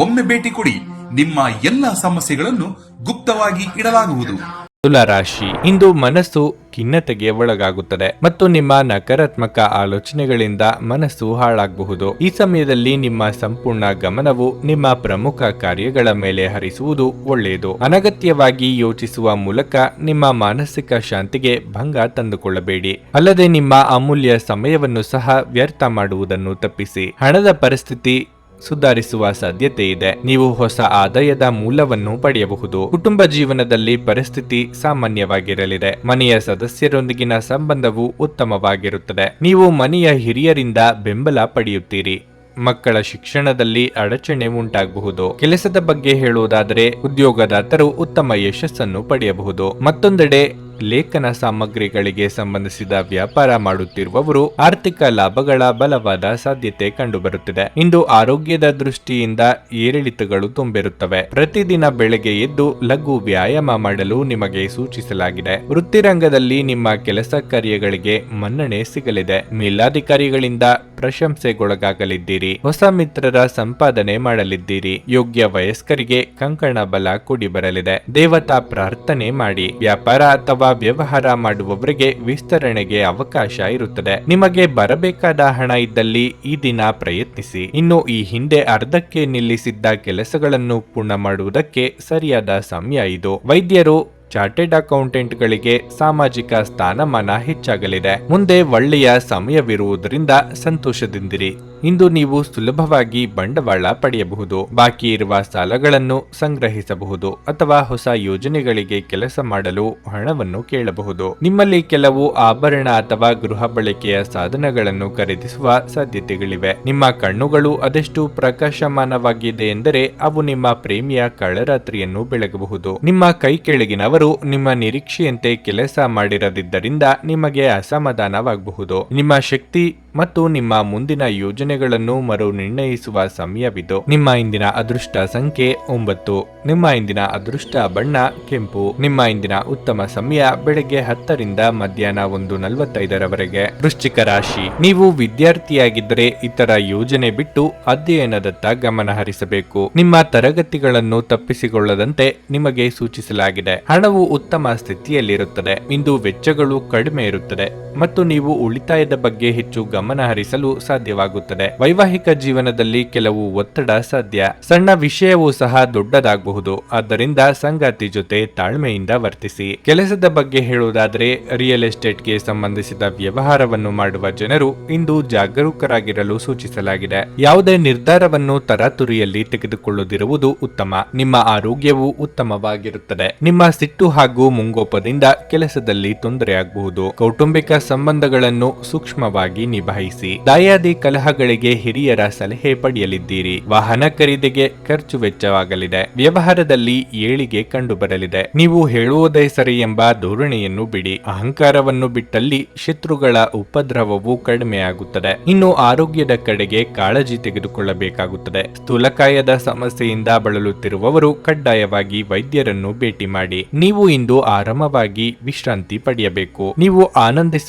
ಒಮ್ಮೆ ಭೇಟಿ ಕೊಡಿ. ನಿಮ್ಮ ಎಲ್ಲ ಸಮಸ್ಯೆಗಳನ್ನು ಗುಪ್ತವಾಗಿ ಇಡಲಾಗುವುದು. ತುಲಾ ರಾಶಿ, ಇಂದು ಮನಸ್ಸು ಖಿನ್ನತೆಗೆ ಒಳಗಾಗುತ್ತದೆ ಮತ್ತು ನಿಮ್ಮ ನಕಾರಾತ್ಮಕ ಆಲೋಚನೆಗಳಿಂದ ಮನಸ್ಸು ಹಾಳಾಗಬಹುದು. ಈ ಸಮಯದಲ್ಲಿ ನಿಮ್ಮ ಸಂಪೂರ್ಣ ಗಮನವು ನಿಮ್ಮ ಪ್ರಮುಖ ಕಾರ್ಯಗಳ ಮೇಲೆ ಹರಿಸುವುದು ಒಳ್ಳೆಯದು. ಅನಗತ್ಯವಾಗಿ ಯೋಚಿಸುವ ಮೂಲಕ ನಿಮ್ಮ ಮಾನಸಿಕ ಶಾಂತಿಗೆ ಭಂಗ ತಂದುಕೊಳ್ಳಬೇಡಿ. ಅಲ್ಲದೆ ನಿಮ್ಮ ಅಮೂಲ್ಯ ಸಮಯವನ್ನು ಸಹ ವ್ಯರ್ಥ ಮಾಡುವುದನ್ನು ತಪ್ಪಿಸಿ. ಹಣದ ಪರಿಸ್ಥಿತಿ ಸುಧಾರಿಸುವ ಸಾಧ್ಯತೆ ಇದೆ. ನೀವು ಹೊಸ ಆದಾಯದ ಮೂಲವನ್ನು ಪಡೆಯಬಹುದು. ಕುಟುಂಬ ಜೀವನದಲ್ಲಿ ಪರಿಸ್ಥಿತಿ ಸಾಮಾನ್ಯವಾಗಿರಲಿದೆ. ಮನೆಯ ಸದಸ್ಯರೊಂದಿಗಿನ ಸಂಬಂಧವು ಉತ್ತಮವಾಗಿರುತ್ತದೆ. ನೀವು ಮನೆಯ ಹಿರಿಯರಿಂದ ಬೆಂಬಲ ಪಡೆಯುತ್ತೀರಿ. ಮಕ್ಕಳ ಶಿಕ್ಷಣದಲ್ಲಿ ಅಡಚಣೆ ಉಂಟಾಗಬಹುದು. ಕೆಲಸದ ಬಗ್ಗೆ ಹೇಳುವುದಾದರೆ ಉದ್ಯೋಗದಾತರು ಉತ್ತಮ ಯಶಸ್ಸನ್ನು ಪಡೆಯಬಹುದು. ಮತ್ತೊಂದೆಡೆ ಲೇಖನ ಸಾಮಗ್ರಿಗಳಿಗೆ ಸಂಬಂಧಿಸಿದ ವ್ಯಾಪಾರ ಮಾಡುತ್ತಿರುವವರು ಆರ್ಥಿಕ ಲಾಭಗಳ ಬಲವಾದ ಸಾಧ್ಯತೆ ಕಂಡುಬರುತ್ತಿದೆ. ಇಂದು ಆರೋಗ್ಯದ ದೃಷ್ಟಿಯಿಂದ ಏರಿಳಿತಗಳು ತುಂಬಿರುತ್ತವೆ. ಪ್ರತಿದಿನ ಬೆಳಗ್ಗೆ ಎದ್ದು ಲಘು ವ್ಯಾಯಾಮ ಮಾಡಲು ನಿಮಗೆ ಸೂಚಿಸಲಾಗಿದೆ. ವೃತ್ತಿರಂಗದಲ್ಲಿ ನಿಮ್ಮ ಕೆಲಸ ಕಾರ್ಯಗಳಿಗೆ ಮನ್ನಣೆ ಸಿಗಲಿದೆ. ಮೇಲಾಧಿಕಾರಿಗಳಿಂದ ಪ್ರಶಂಸೆಗೊಳಗಾಗಲಿದ್ದೀರಿ. ಹೊಸ ಮಿತ್ರರ ಸಂಪಾದನೆ ಮಾಡಲಿದ್ದೀರಿ. ಯೋಗ್ಯ ವಯಸ್ಕರಿಗೆ ಕಂಕಣ ಬಲ ಕೂಡಿ ಬರಲಿದೆ. ದೇವತಾ ಪ್ರಾರ್ಥನೆ ಮಾಡಿ. ವ್ಯಾಪಾರ ಅಥವಾ ವ್ಯವಹಾರ ಮಾಡುವವರಿಗೆ ವಿಸ್ತರಣೆಗೆ ಅವಕಾಶ ಇರುತ್ತದೆ. ನಿಮಗೆ ಬರಬೇಕಾದ ಹಣ ಇದ್ದಲ್ಲಿ ಈ ದಿನ ಪ್ರಯತ್ನಿಸಿ. ಇನ್ನು ಈ ಹಿಂದೆ ಅರ್ಧಕ್ಕೆ ನಿಲ್ಲಿಸಿದ್ದ ಕೆಲಸಗಳನ್ನು ಪೂರ್ಣ ಮಾಡುವುದಕ್ಕೆ ಸರಿಯಾದ ಸಮಯ ಇದು. ವೈದ್ಯರು, ಚಾರ್ಟೆಡ್ ಅಕೌಂಟೆಂಟ್ಗಳಿಗೆ ಸಾಮಾಜಿಕ ಸ್ಥಾನಮಾನ ಹೆಚ್ಚಾಗಲಿದೆ. ಮುಂದೆ ಒಳ್ಳೆಯ ಸಮಯವಿರುವುದರಿಂದ ಸಂತೋಷದಿಂದಿರಿ. ಇಂದು ನೀವು ಸುಲಭವಾಗಿ ಬಂಡವಾಳ ಪಡೆಯಬಹುದು. ಬಾಕಿ ಇರುವ ಸಾಲಗಳನ್ನು ಸಂಗ್ರಹಿಸಬಹುದು ಅಥವಾ ಹೊಸ ಯೋಜನೆಗಳಿಗೆ ಕೆಲಸ ಮಾಡಲು ಹಣವನ್ನು ಕೇಳಬಹುದು. ನಿಮ್ಮಲ್ಲಿ ಕೆಲವು ಆಭರಣ ಅಥವಾ ಗೃಹ ಬಳಕೆಯ ಸಾಧನಗಳನ್ನು ಖರೀದಿಸುವ ಸಾಧ್ಯತೆಗಳಿವೆ. ನಿಮ್ಮ ಕಣ್ಣುಗಳು ಅದೆಷ್ಟು ಪ್ರಕಾಶಮಾನವಾಗಿದೆ ಎಂದರೆ ಅವು ನಿಮ್ಮ ಪ್ರೇಮಿಯ ಕಳ್ಳರಾತ್ರಿಯನ್ನು ಬೆಳಗಬಹುದು. ನಿಮ್ಮ ಕೈ ಕೆಳಗಿನವರು ನಿಮ್ಮ ನಿರೀಕ್ಷೆಯಂತೆ ಕೆಲಸ ಮಾಡಿರದಿದ್ದರಿಂದ ನಿಮಗೆ ಅಸಮಾಧಾನವಾಗಬಹುದು. ನಿಮ್ಮ ಶಕ್ತಿ ಮತ್ತು ನಿಮ್ಮ ಮುಂದಿನ ಯೋಜನೆಗಳನ್ನು ಮರು ನಿರ್ಣಯಿಸುವ ಸಮಯವಿದು. ನಿಮ್ಮ ಇಂದಿನ ಅದೃಷ್ಟ ಸಂಖ್ಯೆ 9. ನಿಮ್ಮ ಇಂದಿನ ಅದೃಷ್ಟ ಬಣ್ಣ ಕೆಂಪು. ನಿಮ್ಮ ಇಂದಿನ ಉತ್ತಮ ಸಮಯ ಬೆಳಗ್ಗೆ 10 ರಿಂದ ಮಧ್ಯಾಹ್ನ 1:45 ವೃಶ್ಚಿಕ ರಾಶಿ, ನೀವು ವಿದ್ಯಾರ್ಥಿಯಾಗಿದ್ದರೆ ಇತರ ಯೋಜನೆ ಬಿಟ್ಟು ಅಧ್ಯಯನದತ್ತ ಗಮನ ಹರಿಸಬೇಕು. ನಿಮ್ಮ ತರಗತಿಗಳನ್ನು ತಪ್ಪಿಸಿಕೊಳ್ಳದಂತೆ ನಿಮಗೆ ಸೂಚಿಸಲಾಗಿದೆ. ಹಣವು ಉತ್ತಮ ಸ್ಥಿತಿಯಲ್ಲಿರುತ್ತದೆ. ಇಂದು ವೆಚ್ಚಗಳು ಕಡಿಮೆ ಇರುತ್ತದೆ ಮತ್ತು ನೀವು ಉಳಿತಾಯದ ಬಗ್ಗೆ ಹೆಚ್ಚು ಗಮನ ಹರಿಸಲು ಸಾಧ್ಯವಾಗುತ್ತದೆ. ವೈವಾಹಿಕ ಜೀವನದಲ್ಲಿ ಕೆಲವು ಒತ್ತಡ ಸಾಧ್ಯ. ಸಣ್ಣ ವಿಷಯವೂ ಸಹ ದೊಡ್ಡದಾಗಬಹುದು. ಆದ್ದರಿಂದ ಸಂಗಾತಿ ಜೊತೆ ತಾಳ್ಮೆಯಿಂದ ವರ್ತಿಸಿ. ಕೆಲಸದ ಬಗ್ಗೆ ಹೇಳುವುದಾದರೆ ರಿಯಲ್ ಎಸ್ಟೇಟ್ಗೆ ಸಂಬಂಧಿಸಿದ ವ್ಯವಹಾರವನ್ನು ಮಾಡುವ ಜನರು ಇಂದು ಜಾಗರೂಕರಾಗಿರಲು ಸೂಚಿಸಲಾಗಿದೆ. ಯಾವುದೇ ನಿರ್ಧಾರವನ್ನು ತರಾತುರಿಯಲ್ಲಿ ತೆಗೆದುಕೊಳ್ಳದಿರುವುದು ಉತ್ತಮ. ನಿಮ್ಮ ಆರೋಗ್ಯವು ಉತ್ತಮವಾಗಿರುತ್ತದೆ. ನಿಮ್ಮ ಸಿಟ್ಟು ಹಾಗೂ ಮುಂಗೋಪದಿಂದ ಕೆಲಸದಲ್ಲಿ ತೊಂದರೆಯಾಗಬಹುದು. ಕೌಟುಂಬಿಕ ಸಂಬಂಧಗಳನ್ನು ಸೂಕ್ಷ್ಮವಾಗಿ ನಿಭಾಯಿಸಿ. ದಾಯಾದಿ ಕಲಹಗಳಿಗೆ ಹಿರಿಯರ ಸಲಹೆ ಪಡೆಯಲಿದ್ದೀರಿ. ವಾಹನ ಖರೀದಿಗೆ ಖರ್ಚು ವೆಚ್ಚವಾಗಲಿದೆ. ವ್ಯವಹಾರದಲ್ಲಿ ಏಳಿಗೆ ಕಂಡುಬರಲಿದೆ. ನೀವು ಹೇಳುವುದೇ ಸರಿ ಎಂಬ ಧೋರಣೆಯನ್ನು ಬಿಡಿ. ಅಹಂಕಾರವನ್ನು ಬಿಟ್ಟಲ್ಲಿ ಶತ್ರುಗಳ ಉಪದ್ರವವು ಕಡಿಮೆಯಾಗುತ್ತದೆ. ಇನ್ನು ಆರೋಗ್ಯದ ಕಡೆಗೆ ಕಾಳಜಿ ತೆಗೆದುಕೊಳ್ಳಬೇಕಾಗುತ್ತದೆ. ಸ್ಥೂಲಕಾಯದ ಸಮಸ್ಯೆಯಿಂದ ಬಳಲುತ್ತಿರುವವರು ಕಡ್ಡಾಯವಾಗಿ ವೈದ್ಯರನ್ನು ಭೇಟಿ ಮಾಡಿ. ನೀವು ಇಂದು ಆರಾಮವಾಗಿ ವಿಶ್ರಾಂತಿ ಪಡೆಯಬೇಕು. ನೀವು ಆನಂದಿಸುವ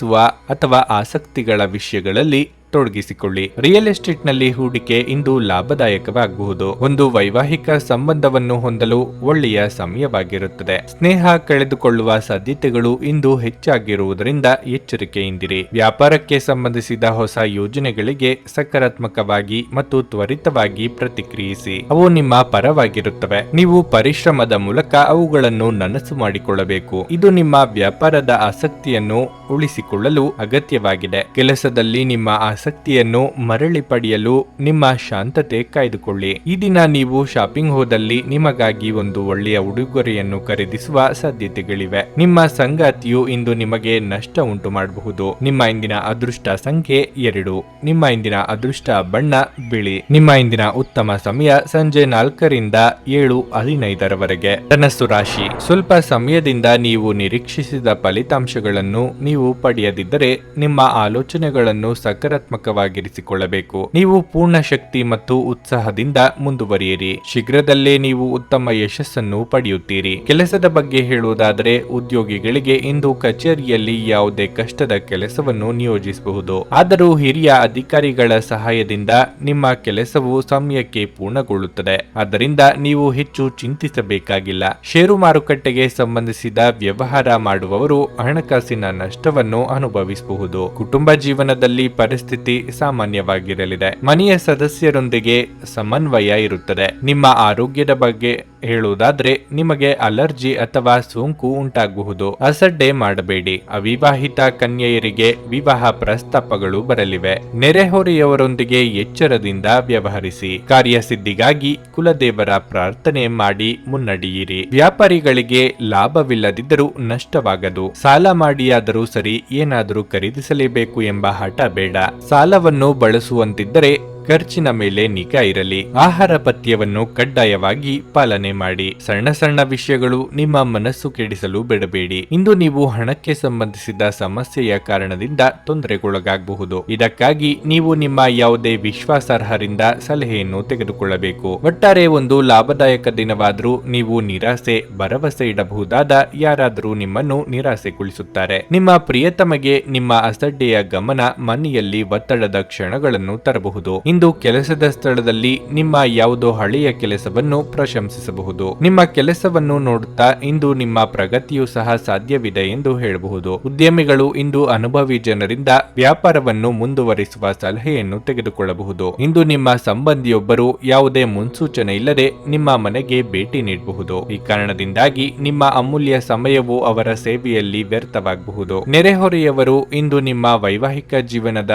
ಅಥವಾ ಆಸಕ್ತಿಗಳ ವಿಷಯಗಳಲ್ಲಿ ತೊಡಗಿಸಿಕೊಳ್ಳಿ. ರಿಯಲ್ ಎಸ್ಟೇಟ್ ನಲ್ಲಿ ಹೂಡಿಕೆ ಇಂದು ಲಾಭದಾಯಕವಾಗಬಹುದು. ಒಂದು ವೈವಾಹಿಕ ಸಂಬಂಧವನ್ನು ಹೊಂದಲು ಒಳ್ಳೆಯ ಸಮಯವಾಗಿರುತ್ತದೆ. ಸ್ನೇಹ ಕಳೆದುಕೊಳ್ಳುವ ಸಾಧ್ಯತೆಗಳು ಇಂದು ಹೆಚ್ಚಾಗಿರುವುದರಿಂದ ಎಚ್ಚರಿಕೆಯಿಂದಿರಿ. ವ್ಯಾಪಾರಕ್ಕೆ ಸಂಬಂಧಿಸಿದ ಹೊಸ ಯೋಜನೆಗಳಿಗೆ ಸಕಾರಾತ್ಮಕವಾಗಿ ಮತ್ತು ತ್ವರಿತವಾಗಿ ಪ್ರತಿಕ್ರಿಯಿಸಿ. ಅವು ನಿಮ್ಮ ಪರವಾಗಿರುತ್ತವೆ. ನೀವು ಪರಿಶ್ರಮದ ಮೂಲಕ ಅವುಗಳನ್ನು ನನಸು ಮಾಡಿಕೊಳ್ಳಬೇಕು. ಇದು ನಿಮ್ಮ ವ್ಯಾಪಾರದ ಆಸಕ್ತಿಯನ್ನು ಉಳಿಸಿಕೊಳ್ಳಲು ಅಗತ್ಯವಾಗಿದೆ. ಕೆಲಸದಲ್ಲಿ ನಿಮ್ಮ ಆಸಕ್ತಿಯನ್ನು ಮರಳಿ ಪಡೆಯಲು ನಿಮ್ಮ ಶಾಂತತೆ ಕಾಯ್ದುಕೊಳ್ಳಿ. ಈ ದಿನ ನೀವು ಶಾಪಿಂಗ್ ಹೋದಲ್ಲಿ ನಿಮಗಾಗಿ ಒಂದು ಒಳ್ಳೆಯ ಉಡುಗೊರೆಯನ್ನು ಖರೀದಿಸುವ ಸಾಧ್ಯತೆಗಳಿವೆ. ನಿಮ್ಮ ಸಂಗಾತಿಯು ಇಂದು ನಿಮಗೆ ನಷ್ಟ ಉಂಟು ಮಾಡಬಹುದು. ನಿಮ್ಮ ಇಂದಿನ ಅದೃಷ್ಟ ಸಂಖ್ಯೆ 2. ನಿಮ್ಮ ಇಂದಿನ ಅದೃಷ್ಟ ಬಣ್ಣ ಬಿಳಿ. ನಿಮ್ಮ ಇಂದಿನ ಉತ್ತಮ ಸಮಯ ಸಂಜೆ 4ರಿಂದ 7:15 ಧನಸ್ಸು ರಾಶಿ. ಸ್ವಲ್ಪ ಸಮಯದಿಂದ ನೀವು ನಿರೀಕ್ಷಿಸಿದ ಫಲಿತಾಂಶಗಳನ್ನು ನೀವು ಪಡೆಯದಿದ್ದರೆ ನಿಮ್ಮ ಆಲೋಚನೆಗಳನ್ನು ಸಕಾರಾತ್ಮಕವಾಗಿರಿಸಿಕೊಳ್ಳಬೇಕು. ನೀವು ಪೂರ್ಣ ಶಕ್ತಿ ಮತ್ತು ಉತ್ಸಾಹದಿಂದ ಮುಂದುವರಿಯಿರಿ. ಶೀಘ್ರದಲ್ಲೇ ನೀವು ಉತ್ತಮ ಯಶಸ್ಸನ್ನು ಪಡೆಯುತ್ತೀರಿ. ಕೆಲಸದ ಬಗ್ಗೆ ಹೇಳುವುದಾದರೆ ಉದ್ಯೋಗಿಗಳಿಗೆ ಇಂದು ಕಚೇರಿಯಲ್ಲಿ ಯಾವುದೇ ಕಷ್ಟದ ಕೆಲಸವನ್ನು ನಿಯೋಜಿಸಬಹುದು. ಆದರೂ ಹಿರಿಯ ಅಧಿಕಾರಿಗಳ ಸಹಾಯದಿಂದ ನಿಮ್ಮ ಕೆಲಸವು ಸಮಯಕ್ಕೆ ಪೂರ್ಣಗೊಳ್ಳುತ್ತದೆ. ಆದ್ದರಿಂದ ನೀವು ಹೆಚ್ಚು ಚಿಂತಿಸಬೇಕಾಗಿಲ್ಲ. ಷೇರು ಮಾರುಕಟ್ಟೆಗೆ ಸಂಬಂಧಿಸಿದ ವ್ಯವಹಾರ ಮಾಡುವವರು ಹಣಕಾಸಿನ ನಷ್ಟವನ್ನು ಅನುಭವಿಸಬಹುದು. ಕುಟುಂಬ ಜೀವನದಲ್ಲಿ ಪರಿಸ್ಥಿತಿ ಸಾಮಾನ್ಯವಾಗಿರಲಿದೆ. ಮನೆಯ ಸದಸ್ಯರೊಂದಿಗೆ ಸಮನ್ವಯ ಇರುತ್ತದೆ. ನಿಮ್ಮ ಆರೋಗ್ಯದ ಬಗ್ಗೆ ಹೇಳುವುದಾದ್ರೆ ನಿಮಗೆ ಅಲರ್ಜಿ ಅಥವಾ ಸೋಂಕು ಉಂಟಾಗಬಹುದು. ಅಸಡ್ಡೆ ಮಾಡಬೇಡಿ. ಅವಿವಾಹಿತ ಕನ್ಯೆಯರಿಗೆ ವಿವಾಹ ಪ್ರಸ್ತಾಪಗಳು ಬರಲಿವೆ. ನೆರೆಹೊರೆಯವರೊಂದಿಗೆ ಎಚ್ಚರದಿಂದ ವ್ಯವಹರಿಸಿ. ಕಾರ್ಯಸಿದ್ಧಿಗಾಗಿ ಕುಲದೇವರ ಪ್ರಾರ್ಥನೆ ಮಾಡಿ ಮುನ್ನಡೆಯಿರಿ. ವ್ಯಾಪಾರಿಗಳಿಗೆ ಲಾಭವಿಲ್ಲದಿದ್ದರೂ ನಷ್ಟವಾಗದು. ಸಾಲ ಮಾಡಿಯಾದರೂ ಸರಿ ಏನಾದರೂ ಖರೀದಿಸಲೇಬೇಕು ಎಂಬ ಹಠ ಬೇಡ. ಸಾಲವನ್ನು ಬಳಸುವಂತಿದ್ದರೆ ಖರ್ಚಿನ ಮೇಲೆ ನಿಗಾ ಇರಲಿ. ಆಹಾರ ಪಥ್ಯವನ್ನು ಕಡ್ಡಾಯವಾಗಿ ಪಾಲನೆ ಮಾಡಿ. ಸಣ್ಣ ಸಣ್ಣ ವಿಷಯಗಳು ನಿಮ್ಮ ಮನಸ್ಸು ಕೆಡಿಸಲು ಬಿಡಬೇಡಿ. ಇಂದು ನೀವು ಹಣಕ್ಕೆ ಸಂಬಂಧಿಸಿದ ಸಮಸ್ಯೆಯ ಕಾರಣದಿಂದ ತೊಂದರೆಗೊಳಗಾಗಬಹುದು. ಇದಕ್ಕಾಗಿ ನೀವು ನಿಮ್ಮ ಯಾವುದೇ ವಿಶ್ವಾಸಾರ್ಹರಿಂದ ಸಲಹೆಯನ್ನು ತೆಗೆದುಕೊಳ್ಳಬೇಕು. ಒಟ್ಟಾರೆ ಒಂದು ಲಾಭದಾಯಕ ದಿನವಾದರೂ ನೀವು ನಿರಾಸೆ ಭರವಸೆ ಇಡಬಹುದಾದ ಯಾರಾದರೂ ನಿಮ್ಮನ್ನು ನಿರಾಸೆಗೊಳಿಸುತ್ತಾರೆ. ನಿಮ್ಮ ಪ್ರಿಯತಮಗೆ ನಿಮ್ಮ ಅಸಡ್ಡೆಯ ಗಮನ ಮನೆಯಲ್ಲಿ ಒತ್ತಡದ ಕ್ಷಣಗಳನ್ನು ತರಬಹುದು. ಇಂದು ಕೆಲಸದ ಸ್ಥಳದಲ್ಲಿ ನಿಮ್ಮ ಯಾವುದೋ ಹಳೆಯ ಕೆಲಸವನ್ನು ಪ್ರಶಂಸಿಸಬಹುದು. ನಿಮ್ಮ ಕೆಲಸವನ್ನು ನೋಡುತ್ತಾ ಇಂದು ನಿಮ್ಮ ಪ್ರಗತಿಯೂ ಸಹ ಸಾಧ್ಯವಿದೆ ಎಂದು ಹೇಳಬಹುದು. ಉದ್ಯಮಿಗಳು ಇಂದು ಅನುಭವಿ ಜನರಿಂದ ವ್ಯಾಪಾರವನ್ನು ಮುಂದುವರಿಸುವ ಸಲಹೆಯನ್ನು ತೆಗೆದುಕೊಳ್ಳಬಹುದು. ಇಂದು ನಿಮ್ಮ ಸಂಬಂಧಿಯೊಬ್ಬರು ಯಾವುದೇ ಮುನ್ಸೂಚನೆ ಇಲ್ಲದೆ ನಿಮ್ಮ ಮನೆಗೆ ಭೇಟಿ ನೀಡಬಹುದು. ಈ ಕಾರಣದಿಂದಾಗಿ ನಿಮ್ಮ ಅಮೂಲ್ಯ ಸಮಯವು ಅವರ ಸೇವೆಯಲ್ಲಿ ವ್ಯರ್ಥವಾಗಬಹುದು. ನೆರೆಹೊರೆಯವರು ಇಂದು ನಿಮ್ಮ ವೈವಾಹಿಕ ಜೀವನದ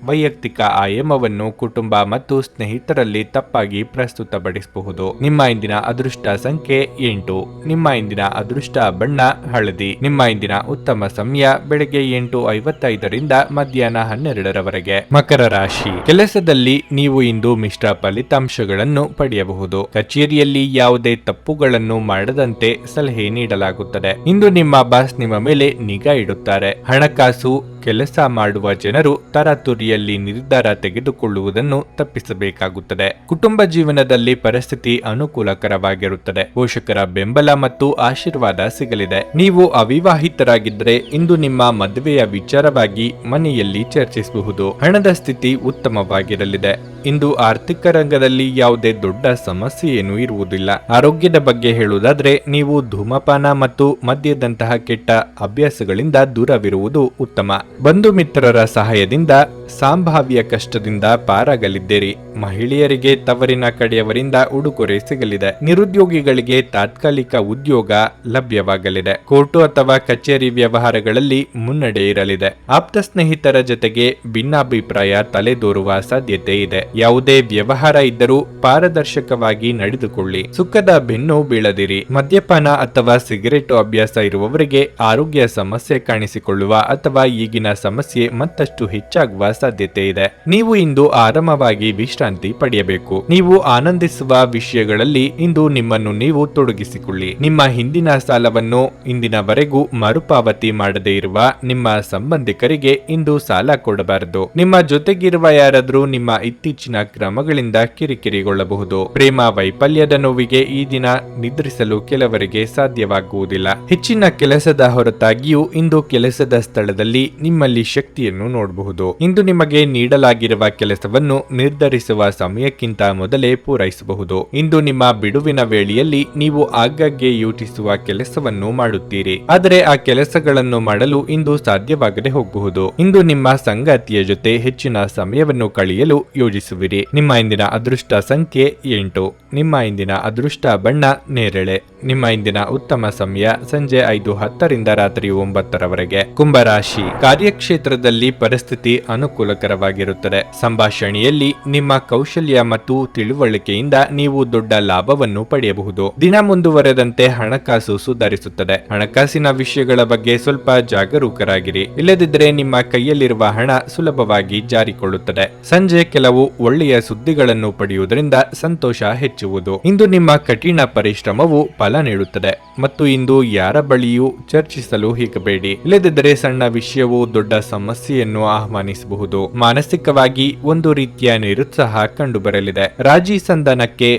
ವೈಯಕ್ತಿಕ ಆಯಾಮವನ್ನು ಕುಟುಂಬ ಮತ್ತು ಸ್ನೇಹಿತರಲ್ಲಿ ತಪ್ಪಾಗಿ ಪ್ರಸ್ತುತಪಡಿಸಬಹುದು. ನಿಮ್ಮ ಇಂದಿನ ಅದೃಷ್ಟ ಸಂಖ್ಯೆ 8. ನಿಮ್ಮ ಇಂದಿನ ಅದೃಷ್ಟ ಬಣ್ಣ ಹಳದಿ. ನಿಮ್ಮ ಇಂದಿನ ಉತ್ತಮ ಸಮಯ ಬೆಳಗ್ಗೆ 8:55ರಿಂದ ಮಧ್ಯಾಹ್ನ 12ರವರೆಗೆ. ಮಕರ ರಾಶಿ. ಕೆಲಸದಲ್ಲಿ ನೀವು ಇಂದು ಮಿಶ್ರ ಫಲಿತಾಂಶಗಳನ್ನು ಪಡೆಯಬಹುದು. ಕಚೇರಿಯಲ್ಲಿ ಯಾವುದೇ ತಪ್ಪುಗಳನ್ನು ಮಾಡದಂತೆ ಸಲಹೆ ನೀಡಲಾಗುತ್ತದೆ. ಇಂದು ನಿಮ್ಮ ಬಾಸ್ ನಿಮ್ಮ ಮೇಲೆ ನಿಗಾ ಇಡುತ್ತಾರೆ. ಹಣಕಾಸು ಕೆಲಸ ಮಾಡುವ ಜನರು ತರಾತುರಿಯಲ್ಲಿ ನಿರ್ಧಾರ ತೆಗೆದುಕೊಳ್ಳುವುದನ್ನು ತಪ್ಪಿಸಬೇಕಾಗುತ್ತದೆ. ಕುಟುಂಬ ಜೀವನದಲ್ಲಿ ಪರಿಸ್ಥಿತಿ ಅನುಕೂಲಕರವಾಗಿರುತ್ತದೆ. ಪೋಷಕರ ಬೆಂಬಲ ಮತ್ತು ಆಶೀರ್ವಾದ ಸಿಗಲಿದೆ. ನೀವು ಅವಿವಾಹಿತರಾಗಿದ್ದರೆ ಇಂದು ನಿಮ್ಮ ಮದುವೆಯ ವಿಚಾರವಾಗಿ ಮನೆಯಲ್ಲಿ ಚರ್ಚಿಸಬಹುದು. ಹಣದ ಸ್ಥಿತಿ ಉತ್ತಮವಾಗಿರಲಿದೆ. ಇಂದು ಆರ್ಥಿಕ ರಂಗದಲ್ಲಿ ಯಾವುದೇ ದೊಡ್ಡ ಸಮಸ್ಯೆ ಏನೂ ಇರುವುದಿಲ್ಲ. ಆರೋಗ್ಯದ ಬಗ್ಗೆ ಹೇಳುವುದಾದ್ರೆ ನೀವು ಧೂಮಪಾನ ಮತ್ತು ಮದ್ಯದಂತಹ ಕೆಟ್ಟ ಅಭ್ಯಾಸಗಳಿಂದ ದೂರವಿರುವುದು ಉತ್ತಮ. ಬಂಧು ಮಿತ್ರರ ಸಹಾಯದಿಂದ ಸಂಭಾವ್ಯ ಕಷ್ಟದಿಂದ ಪಾರಾಗಲಿದ್ದೀರಿ. ಮಹಿಳೆಯರಿಗೆ ತವರಿನ ಕಡೆಯವರಿಂದ ಉಡುಗೊರೆ ಸಿಗಲಿದೆ. ನಿರುದ್ಯೋಗಿಗಳಿಗೆ ತಾತ್ಕಾಲಿಕ ಉದ್ಯೋಗ ಲಭ್ಯವಾಗಲಿದೆ. ಕೋರ್ಟು ಅಥವಾ ಕಚೇರಿ ವ್ಯವಹಾರಗಳಲ್ಲಿ ಮುನ್ನಡೆ ಇರಲಿದೆ. ಆಪ್ತ ಸ್ನೇಹಿತರ ಜೊತೆಗೆ ಭಿನ್ನಾಭಿಪ್ರಾಯ ತಲೆದೋರುವ ಸಾಧ್ಯತೆ ಇದೆ. ಯಾವುದೇ ವ್ಯವಹಾರ ಇದ್ದರೂ ಪಾರದರ್ಶಕವಾಗಿ ನಡೆದುಕೊಳ್ಳಿ. ಸುಖದ ಬೆನ್ನು ಬೀಳದಿರಿ. ಮದ್ಯಪಾನ ಅಥವಾ ಸಿಗರೇಟು ಅಭ್ಯಾಸ ಇರುವವರಿಗೆ ಆರೋಗ್ಯ ಸಮಸ್ಯೆ ಕಾಣಿಸಿಕೊಳ್ಳುವ ಅಥವಾ ಈಗಿನ ಸಮಸ್ಯೆ ಮತ್ತಷ್ಟು ಹೆಚ್ಚಾಗುವ ಸಾಧ್ಯತೆ ಇದೆ. ನೀವು ಇಂದು ಆರಾಮವಾಗಿ ವಿಶ್ರಾಂತಿ ಪಡೆಯಬೇಕು. ನೀವು ಆನಂದಿಸುವ ವಿಷಯಗಳಲ್ಲಿ ಇಂದು ನಿಮ್ಮನ್ನು ನೀವು ತೊಡಗಿಸಿಕೊಳ್ಳಿ. ನಿಮ್ಮ ಹಿಂದಿನ ಸಾಲವನ್ನು ಇಂದಿನವರೆಗೂ ಮರುಪಾವತಿ ಮಾಡದೇ ಇರುವ ನಿಮ್ಮ ಸಂಬಂಧಿಕರಿಗೆ ಇಂದು ಸಾಲ ಕೊಡಬಾರದು. ನಿಮ್ಮ ಜೊತೆಗಿರುವ ಯಾರಾದರೂ ನಿಮ್ಮ ಇತ್ತೀಚಿನ ಕ್ರಮಗಳಿಂದ ಕಿರಿಕಿರಿಗೊಳ್ಳಬಹುದು. ಪ್ರೇಮ ವೈಫಲ್ಯದ ನೋವಿಗೆ ಈ ದಿನ ನಿದ್ರಿಸಲು ಕೆಲವರಿಗೆ ಸಾಧ್ಯವಾಗುವುದಿಲ್ಲ. ಹೆಚ್ಚಿನ ಕೆಲಸದ ಹೊರತಾಗಿಯೂ ಇಂದು ಕೆಲಸದ ಸ್ಥಳದಲ್ಲಿ ನಿಮ್ಮಲ್ಲಿ ಶಕ್ತಿಯನ್ನು ನೋಡಬಹುದು. ಇಂದು ನಿಮಗೆ ನೀಡಲಾಗಿರುವ ಕೆಲಸವನ್ನು ನಿರ್ಧರಿಸುವ ಸಮಯಕ್ಕಿಂತ ಮೊದಲೇ ಪೂರೈಸಬಹುದು. ಇಂದು ನಿಮ್ಮ ಬಿಡುವಿನ ವೇಳೆಯಲ್ಲಿ ನೀವು ಆಗಾಗ್ಗೆ ಯೋಚಿಸುವ ಕೆಲಸವನ್ನು ಮಾಡುತ್ತೀರಿ. ಆದರೆ ಆ ಕೆಲಸಗಳನ್ನು ಮಾಡಲು ಇಂದು ಸಾಧ್ಯವಾಗದೆ ಹೋಗಬಹುದು. ಇಂದು ನಿಮ್ಮ ಸಂಗಾತಿಯ ಜೊತೆ ಹೆಚ್ಚಿನ ಸಮಯವನ್ನು ಕಳೆಯಲು ಯೋಜಿಸುವಿರಿ. ನಿಮ್ಮ ಇಂದಿನ ಅದೃಷ್ಟ ಸಂಖ್ಯೆ 8. ನಿಮ್ಮ ಇಂದಿನ ಅದೃಷ್ಟ ಬಣ್ಣ ನೇರಳೆ. ನಿಮ್ಮ ಇಂದಿನ ಉತ್ತಮ ಸಮಯ ಸಂಜೆ 5:10ರಿಂದ ರಾತ್ರಿ 9ರವರೆಗೆ. ಕುಂಭರಾಶಿ. ಕಾರ್ಯಕ್ಷೇತ್ರದಲ್ಲಿ ಪರಿಸ್ಥಿತಿ ಅನುಕೂಲ ಅನುಕೂಲಕರವಾಗಿರುತ್ತದೆ. ಸಂಭಾಷಣೆಯಲ್ಲಿ ನಿಮ್ಮ ಕೌಶಲ್ಯ ಮತ್ತು ತಿಳುವಳಿಕೆಯಿಂದ ನೀವು ದೊಡ್ಡ ಲಾಭವನ್ನು ಪಡೆಯಬಹುದು. ದಿನ ಮುಂದುವರೆದಂತೆ ಹಣಕಾಸು ಸುಧಾರಿಸುತ್ತದೆ. ಹಣಕಾಸಿನ ವಿಷಯಗಳ ಬಗ್ಗೆ ಸ್ವಲ್ಪ ಜಾಗರೂಕರಾಗಿರಿ, ಇಲ್ಲದಿದ್ದರೆ ನಿಮ್ಮ ಕೈಯಲ್ಲಿರುವ ಹಣ ಸುಲಭವಾಗಿ ಜಾರಿಕೊಳ್ಳುತ್ತದೆ. ಸಂಜೆ ಕೆಲವು ಒಳ್ಳೆಯ ಸುದ್ದಿಗಳನ್ನು ಪಡೆಯುವುದರಿಂದ ಸಂತೋಷ ಹೆಚ್ಚುವುದು. ಇಂದು ನಿಮ್ಮ ಕಠಿಣ ಪರಿಶ್ರಮವು ಫಲ ನೀಡುತ್ತದೆ ಮತ್ತು ಇಂದು ಯಾರ ಬಳಿಯೂ ಚರ್ಚಿಸಲು ಹಿಗಬೇಡಿ, ಇಲ್ಲದಿದ್ದರೆ ಸಣ್ಣ ವಿಷಯವು ದೊಡ್ಡ ಸಮಸ್ಯೆಯನ್ನು ಆಹ್ವಾನಿಸಬಹುದು. ಮಾನಸಿಕವಾಗಿ ಒಂದು ರೀತಿಯ ನಿರುತ್ಸಾಹ ಕಂಡುಬರಲಿದೆ. ರಾಜಿ ಸಂಧಾನಕ್ಕೆ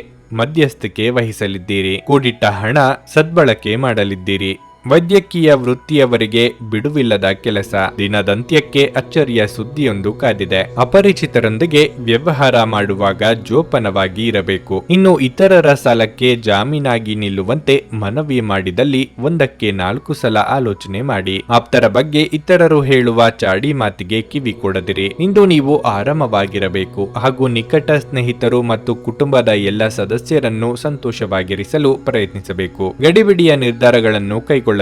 ಮಧ್ಯಸ್ಥಿಕೆ ವಹಿಸಲಿದ್ದೀರಿ. ಕೂಡಿಟ್ಟ ಹಣ ಸದ್ಬಳಕೆ ಮಾಡಲಿದ್ದೀರಿ. ವೈದ್ಯಕೀಯ ವೃತ್ತಿಯವರಿಗೆ ಬಿಡುವಿಲ್ಲದ ಕೆಲಸ. ದಿನದಂತ್ಯಕ್ಕೆ ಅಚ್ಚರಿಯ ಸುದ್ದಿಯೊಂದು ಕಾದಿದೆ. ಅಪರಿಚಿತರೊಂದಿಗೆ ವ್ಯವಹಾರ ಮಾಡುವಾಗ ಜೋಪಾನವಾಗಿ ಇರಬೇಕು. ಇನ್ನು ಇತರರ ಸಾಲಕ್ಕೆ ಜಾಮೀನಾಗಿ ನಿಲ್ಲುವಂತೆ ಮನವಿ ಮಾಡಿದಲ್ಲಿ 1ಕ್ಕೆ 4 ಸಲ ಆಲೋಚನೆ ಮಾಡಿ. ಆಪ್ತರ ಬಗ್ಗೆ ಇತರರು ಹೇಳುವ ಚಾಡಿ ಮಾತಿಗೆ ಕಿವಿ ಕೊಡದಿರಿ. ಇಂದು ನೀವು ಆರಾಮವಾಗಿರಬೇಕು ಹಾಗೂ ನಿಕಟ ಸ್ನೇಹಿತರು ಮತ್ತು ಕುಟುಂಬದ ಎಲ್ಲ ಸದಸ್ಯರನ್ನು ಸಂತೋಷವಾಗಿರಿಸಲು ಪ್ರಯತ್ನಿಸಬೇಕು. ಗಡಿಬಿಡಿಯ ನಿರ್ಧಾರಗಳನ್ನು ಕೈಗೊಳ್ಳಬೇಡಿ.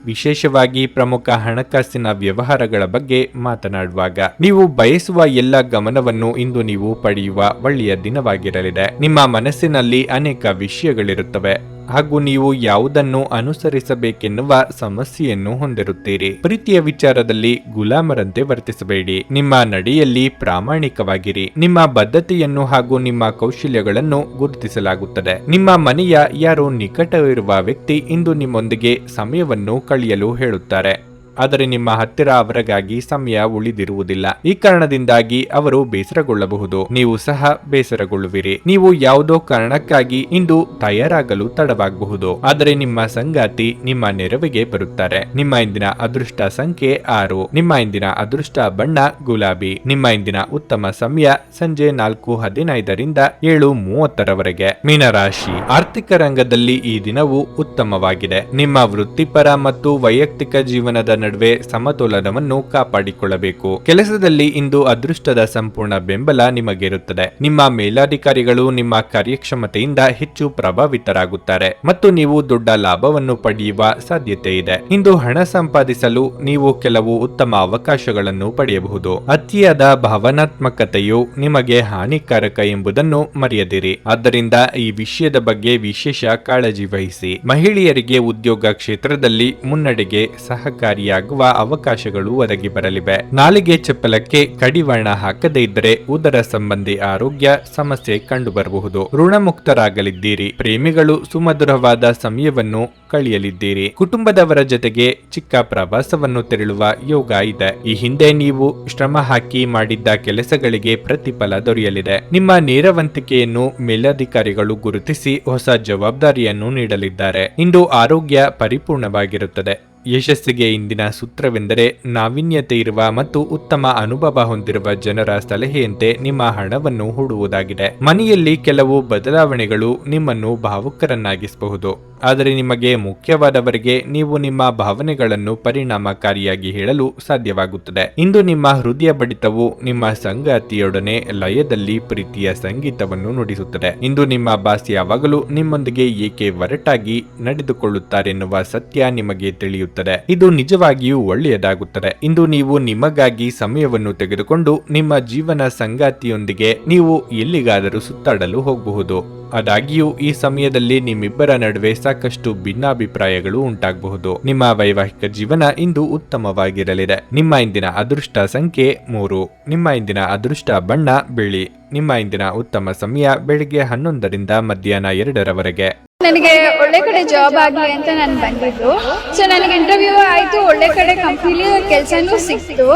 ವಿಶೇಷವಾಗಿ ಪ್ರಮುಖ ಹಣಕಾಸಿನ ವ್ಯವಹಾರಗಳ ಬಗ್ಗೆ ಮಾತನಾಡುವಾಗ ನೀವು ಬಯಸುವ ಎಲ್ಲ ಗಮನವನ್ನು ಇಂದು ನೀವು ಪಡೆಯುವ ಒಳ್ಳೆಯ ದಿನವಾಗಿರಲಿದೆ. ನಿಮ್ಮ ಮನಸ್ಸಿನಲ್ಲಿ ಅನೇಕ ವಿಷಯಗಳಿರುತ್ತವೆ ಹಾಗೂ ನೀವು ಯಾವುದನ್ನು ಅನುಸರಿಸಬೇಕೆನ್ನುವ ಸಮಸ್ಯೆಯನ್ನು ಹೊಂದಿರುತ್ತೀರಿ. ಪ್ರೀತಿಯ ವಿಚಾರದಲ್ಲಿ ಗುಲಾಮರಂತೆ ವರ್ತಿಸಬೇಡಿ. ನಿಮ್ಮ ನಡೆಯಲ್ಲಿ ಪ್ರಾಮಾಣಿಕವಾಗಿರಿ. ನಿಮ್ಮ ಬದ್ಧತೆಯನ್ನು ಹಾಗೂ ನಿಮ್ಮ ಕೌಶಲ್ಯಗಳನ್ನು ಗುರುತಿಸಲಾಗುತ್ತದೆ. ನಿಮ್ಮ ಮನೆಯ ಯಾರೋ ನಿಕಟವಿರುವ ವ್ಯಕ್ತಿ ಇಂದು ನಿಮ್ಮೊಂದಿಗೆ ಸಮಯವನ್ನು ಕಳೆಯಲು ಹೇಳುತ್ತಾರೆ, ಆದರೆ ನಿಮ್ಮ ಹತ್ತಿರ ಅವರಿಗಾಗಿ ಸಮಯ ಉಳಿದಿರುವುದಿಲ್ಲ. ಈ ಕಾರಣದಿಂದಾಗಿ ಅವರು ಬೇಸರಗೊಳ್ಳಬಹುದು. ನೀವು ಸಹ ಬೇಸರಗೊಳ್ಳುವಿರಿ. ನೀವು ಯಾವುದೋ ಕಾರಣಕ್ಕಾಗಿ ಇಂದು ತಯಾರಾಗಲು ತಡವಾಗಬಹುದು, ಆದರೆ ನಿಮ್ಮ ಸಂಗಾತಿ ನಿಮ್ಮ ನೆರವಿಗೆ ಬರುತ್ತಾರೆ. ನಿಮ್ಮ ಇಂದಿನ ಅದೃಷ್ಟ ಸಂಖ್ಯೆ 6. ನಿಮ್ಮ ಇಂದಿನ ಅದೃಷ್ಟ ಬಣ್ಣ ಗುಲಾಬಿ. ನಿಮ್ಮ ಇಂದಿನ ಉತ್ತಮ ಸಮಯ ಸಂಜೆ 4:15ರಿಂದ 7:30ರವರೆಗೆ. ಮೀನರಾಶಿ. ಆರ್ಥಿಕ ರಂಗದಲ್ಲಿ ಈ ದಿನವು ಉತ್ತಮವಾಗಿದೆ. ನಿಮ್ಮ ವೃತ್ತಿಪರ ಮತ್ತು ವೈಯಕ್ತಿಕ ಜೀವನದ ನಡುವೆ ಸಮತೋಲನವನ್ನು ಕಾಪಾಡಿಕೊಳ್ಳಬೇಕು. ಕೆಲಸದಲ್ಲಿ ಇಂದು ಅದೃಷ್ಟದ ಸಂಪೂರ್ಣ ಬೆಂಬಲ ನಿಮಗಿರುತ್ತದೆ. ನಿಮ್ಮ ಮೇಲಾಧಿಕಾರಿಗಳು ನಿಮ್ಮ ಕಾರ್ಯಕ್ಷಮತೆಯಿಂದ ಹೆಚ್ಚು ಪ್ರಭಾವಿತರಾಗುತ್ತಾರೆ ಮತ್ತು ನೀವು ದೊಡ್ಡ ಲಾಭವನ್ನು ಪಡೆಯುವ ಸಾಧ್ಯತೆ ಇದೆ. ಇಂದು ಹಣ ಸಂಪಾದಿಸಲು ನೀವು ಕೆಲವು ಉತ್ತಮ ಅವಕಾಶಗಳನ್ನು ಪಡೆಯಬಹುದು. ಅತಿಯಾದ ಭಾವನಾತ್ಮಕತೆಯು ನಿಮಗೆ ಹಾನಿಕಾರಕ ಎಂಬುದನ್ನು ಮರೆಯದಿರಿ. ಆದ್ದರಿಂದ ಈ ವಿಷಯದ ಬಗ್ಗೆ ವಿಶೇಷ ಕಾಳಜಿ ವಹಿಸಿ. ಮಹಿಳೆಯರಿಗೆ ಉದ್ಯೋಗ ಕ್ಷೇತ್ರದಲ್ಲಿ ಮುನ್ನಡೆಗೆ ಸಹಕಾರಿಯಾಗುವ ಅವಕಾಶಗಳು ಒದಗಿ ಬರಲಿವೆ. ನಾಲಿಗೆ ಚಪ್ಪಲಕ್ಕೆ ಕಡಿವಾಣ ಹಾಕದೇ ಇದ್ದರೆ ಉದರ ಸಂಬಂಧಿ ಆರೋಗ್ಯ ಸಮಸ್ಯೆ ಕಂಡುಬರಬಹುದು. ಋಣಮುಕ್ತರಾಗಲಿದ್ದೀರಿ. ಪ್ರೇಮಿಗಳು ಸುಮಧುರವಾದ ಸಮಯವನ್ನು ಕಳೆಯಲಿದ್ದೀರಿ. ಕುಟುಂಬದವರ ಜೊತೆಗೆ ಚಿಕ್ಕ ಪ್ರವಾಸವನ್ನು ತೆರಳುವ ಯೋಗ ಇದೆ. ಈ ಹಿಂದೆ ನೀವು ಶ್ರಮ ಹಾಕಿ ಮಾಡಿದ್ದ ಕೆಲಸಗಳಿಗೆ ಪ್ರತಿಫಲ ದೊರೆಯಲಿದೆ. ನಿಮ್ಮ ನೇರವಂತಿಕೆಯನ್ನು ಮೇಲಧಿಕಾರಿಗಳು ಗುರುತಿಸಿ ಹೊಸ ಜವಾಬ್ದಾರಿಯನ್ನು ನೀಡಲಿದ್ದಾರೆ. ಇಂದು ಆರೋಗ್ಯ ಪರಿಪೂರ್ಣವಾಗಿರುತ್ತದೆ. ಯಶಸ್ಸಿಗೆ ಇಂದಿನ ಸೂತ್ರವೆಂದರೆ ನಾವೀನ್ಯತೆ ಇರುವ ಮತ್ತು ಉತ್ತಮ ಅನುಭವ ಹೊಂದಿರುವ ಜನರ ಸಲಹೆಯಂತೆ ನಿಮ್ಮ ಹಣವನ್ನು ಹೂಡುವುದಾಗಿದೆ. ಮನೆಯಲ್ಲಿ ಕೆಲವು ಬದಲಾವಣೆಗಳು ನಿಮ್ಮನ್ನು ಭಾವುಕರನ್ನಾಗಿಸಬಹುದು, ಆದರೆ ನಿಮಗೆ ಮುಖ್ಯವಾದವರಿಗೆ ನೀವು ನಿಮ್ಮ ಭಾವನೆಗಳನ್ನು ಪರಿಣಾಮಕಾರಿಯಾಗಿ ಹೇಳಲು ಸಾಧ್ಯವಾಗುತ್ತದೆ. ಇಂದು ನಿಮ್ಮ ಹೃದಯ ಬಡಿತವು ನಿಮ್ಮ ಸಂಗಾತಿಯೊಡನೆ ಲಯದಲ್ಲಿ ಪ್ರೀತಿಯ ಸಂಗೀತವನ್ನು ನುಡಿಸುತ್ತದೆ. ಇಂದು ನಿಮ್ಮ ಬಾಸ್ ಯಾವಾಗಲೂ ನಿಮ್ಮೊಂದಿಗೆ ಏಕೆ ಒರಟಾಗಿ ನಡೆದುಕೊಳ್ಳುತ್ತಾರೆನ್ನುವ ಸತ್ಯ ನಿಮಗೆ ತಿಳಿಯುತ್ತದೆ. ಇದು ನಿಜವಾಗಿಯೂ ಒಳ್ಳೆಯದಾಗುತ್ತದೆ. ಇಂದು ನೀವು ನಿಮಗಾಗಿ ಸಮಯವನ್ನು ತೆಗೆದುಕೊಂಡು ನಿಮ್ಮ ಜೀವನ ಸಂಗಾತಿಯೊಂದಿಗೆ ನೀವು ಎಲ್ಲಿಗಾದರೂ ಸುತ್ತಾಡಲು ಹೋಗಬಹುದು. ಆದಾಗ್ಯೂ ಈ ಸಮಯದಲ್ಲಿ ನಿಮ್ಮಿಬ್ಬರ ನಡುವೆ ಸಾಕಷ್ಟು ಭಿನ್ನಾಭಿಪ್ರಾಯಗಳು ಉಂಟಾಗಬಹುದು. ನಿಮ್ಮ ವೈವಾಹಿಕ ಜೀವನ ಇಂದು ಉತ್ತಮವಾಗಿರಲಿದೆ. ನಿಮ್ಮ ಇಂದಿನ ಅದೃಷ್ಟ ಸಂಖ್ಯೆ 3. ನಿಮ್ಮ ಇಂದಿನ ಅದೃಷ್ಟ ಬಣ್ಣ ಬಿಳಿ. ನಿಮ್ಮ ಇಂದಿನ ಉತ್ತಮ ಸಮಯ ಬೆಳಿಗ್ಗೆ 11ರಿಂದ ಮಧ್ಯಾಹ್ನ 2ರವರೆಗೆ. ನನಗೆ ಒಳ್ಳೆ ಕಡೆ ಜಾಬ್ ಆಗಲಿ ಅಂತ ನಾನು ಬಂದಿದ್ದು. ಸೊ ನನಗೆ ಇಂಟರ್ವ್ಯೂ ಆಯ್ತು, ಒಳ್ಳೆ ಕಡೆ ಕಂಪ್ನಿಲಿ ಕೆಲಸನೂ ಸಿಕ್ತು.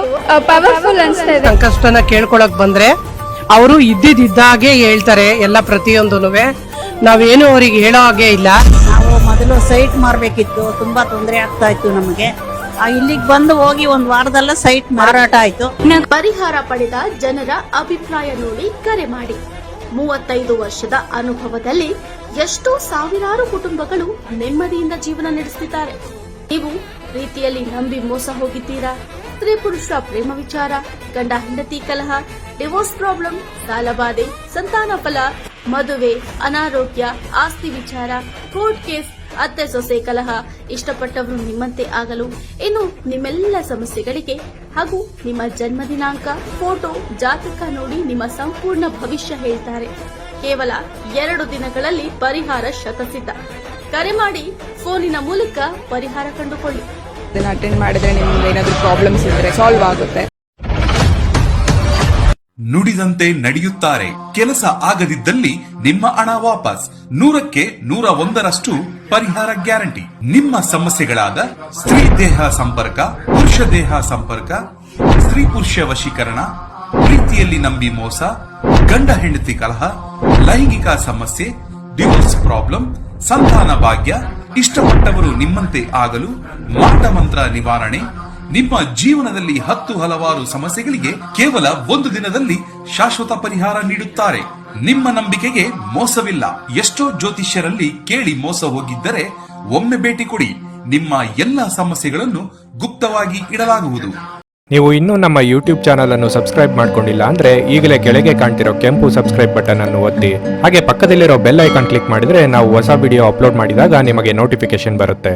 ಪವರ್ಫುಲ್ ಅನಿಸ್ತಾ ಇದೆ. ಕಷ್ಟನ ಕೇಳ್ಕೊಳಕ್ ಬಂದ್ರೆ ಅವರು ಇದ್ದಿದ್ದಾಗೆ ಹೇಳ್ತಾರೆ ಎಲ್ಲ ಪ್ರತಿಯೊಂದೂನುವೆ. ನಾವೇನು ಅವ್ರಿಗೆ ಹೇಳೋ ಹಾಗೆ ಇಲ್ಲ. ನಾವು ಮೊದಲು ಸೈಟ್ ಮಾರಬೇಕಿತ್ತು, ತುಂಬಾ ತೊಂದರೆ ಆಗ್ತಾ ಇತ್ತು ನಮಗೆ. ಇಲ್ಲಿಗೆ ಬಂದು ಹೋಗಿ ಒಂದು ವಾರದಲ್ಲ ಸೈಟ್ ಮಾರಾಟ ಆಯ್ತು. ಪರಿಹಾರ ಪಡೆದ ಜನರ ಅಭಿಪ್ರಾಯ ನೋಡಿ ಕರೆ ಮಾಡಿ. 35 ವರ್ಷದ ಅನುಭವದಲ್ಲಿ ಎಷ್ಟೋ ಸಾವಿರಾರು ಕುಟುಂಬಗಳು ನೆಮ್ಮದಿಯಿಂದ ಜೀವನ ನಡೆಸುತ್ತಿದ್ದಾರೆ. ನೀವು ಪ್ರೀತಿಯಲ್ಲಿ ನಂಬಿ ಮೋಸ ಹೋಗಿದ್ದೀರಾ? ಸ್ತ್ರೀ ಪುರುಷ ಪ್ರೇಮ ವಿಚಾರ, ಗಂಡ ಹೆಂಡತಿ ಕಲಹ, ಡಿವೋರ್ಸ್ ಪ್ರಾಬ್ಲಮ್, ಸಾಲಬಾಧೆ, ಸಂತಾನ ಫಲ ಮದುವೆ, ಅನಾರೋಗ್ಯ, ಆಸ್ತಿ ವಿಚಾರ, ಕೋರ್ಟ್ ಕೇಸ್, ಅತ್ತೆ ಸೊಸೆ ಕಲಹ, ಇಷ್ಟಪಟ್ಟವರು ನಿಮ್ಮಂತೆ ಆಗಲು, ಇನ್ನು ನಿಮ್ಮೆಲ್ಲ ಸಮಸ್ಯೆಗಳಿಗೆ ಹಾಗೂ ನಿಮ್ಮ ಜನ್ಮ ದಿನಾಂಕ, ಫೋಟೋ, ಜಾತಕ ನೋಡಿ ನಿಮ್ಮ ಸಂಪೂರ್ಣ ಭವಿಷ್ಯ ಹೇಳ್ತಾರೆ. ಕೇವಲ 2 ದಿನಗಳಲ್ಲಿ ಪರಿಹಾರ ಶತಸಿದ್ಧ. ಕರೆ ಮಾಡಿ ಫೋನಿನ ಮೂಲಕ ಪರಿಹಾರ ಕಂಡುಕೊಳ್ಳಿ. ಅದನ್ನ ಅಟೆಂಡ್ ಮಾಡಿದ್ರೆ ನಿಮ್ಗೆ ಏನಾದರೂ ಪ್ರಾಬ್ಲಮ್ಸ್ ಇದ್ರೆ ಸಾಲ್ವ್ ಆಗುತ್ತೆ. ನುಡಿದಂತೆ ನಡೆಯುತ್ತಾರೆ. ಕೆಲಸ ಆಗದಿದ್ದಲ್ಲಿ ನಿಮ್ಮ ಹಣ ವಾಪಸ್. 100ಕ್ಕೆ 101ರಷ್ಟು ಪರಿಹಾರ ಗ್ಯಾರಂಟಿ. ನಿಮ್ಮ ಸಮಸ್ಯೆಗಳಾದ ಸ್ತ್ರೀ ದೇಹ ಸಂಪರ್ಕ, ಪುರುಷ ದೇಹ ಸಂಪರ್ಕ, ಸ್ತ್ರೀ ಪುರುಷ ವಶೀಕರಣ, ಪ್ರೀತಿಯಲ್ಲಿ ನಂಬಿ ಮೋಸ, ಗಂಡ ಹೆಂಡತಿ ಕಲಹ, ಲೈಂಗಿಕ ಸಮಸ್ಯೆ, ಡಿವೋರ್ಸ್ ಪ್ರಾಬ್ಲಮ್, ಸಂತಾನ ಭಾಗ್ಯ, ಇಷ್ಟಪಟ್ಟವರು ನಿಮ್ಮಂತೆ ಆಗಲು, ಮಾಟ ಮಂತ್ರ ನಿವಾರಣೆ, ನಿಮ್ಮ ಜೀವನದಲ್ಲಿ 10 ಹಲವಾರು ಸಮಸ್ಯೆಗಳಿಗೆ ಕೇವಲ 1 ದಿನದಲ್ಲಿ ಶಾಶ್ವತ ಪರಿಹಾರ ನೀಡುತ್ತಾರೆ. ನಿಮ್ಮ ನಂಬಿಕೆಗೆ ಮೋಸವಿಲ್ಲ. ಎಷ್ಟೋ ಜ್ಯೋತಿಷ್ಯರಲ್ಲಿ ಕೇಳಿ ಮೋಸ ಹೋಗಿದ್ದರೆ ಒಮ್ಮೆ ಭೇಟಿ ಕೊಡಿ. ನಿಮ್ಮ ಎಲ್ಲ ಸಮಸ್ಯೆಗಳನ್ನು ಗುಪ್ತವಾಗಿ ಇಡಲಾಗುವುದು. ನೀವು ಇನ್ನೂ ನಮ್ಮ ಯೂಟ್ಯೂಬ್ ಚಾನಲ್ ಅನ್ನು ಸಬ್ಸ್ಕ್ರೈಬ್ ಮಾಡ್ಕೊಂಡಿಲ್ಲ ಅಂದ್ರೆ ಈಗಲೇ ಕೆಳಗೆ ಕಾಣ್ತಿರೋ ಕೆಂಪು ಸಬ್ಸ್ಕ್ರೈಬ್ ಬಟನ್ ಅನ್ನು ಒತ್ತಿ. ಹಾಗೆ ಪಕ್ಕದಲ್ಲಿರೋ ಬೆಲ್ ಐಕಾನ್ ಕ್ಲಿಕ್ ಮಾಡಿದ್ರೆ ನಾವು ಹೊಸ ವಿಡಿಯೋ ಅಪ್ಲೋಡ್ ಮಾಡಿದಾಗ ನಿಮಗೆ ನೋಟಿಫಿಕೇಶನ್ ಬರುತ್ತೆ.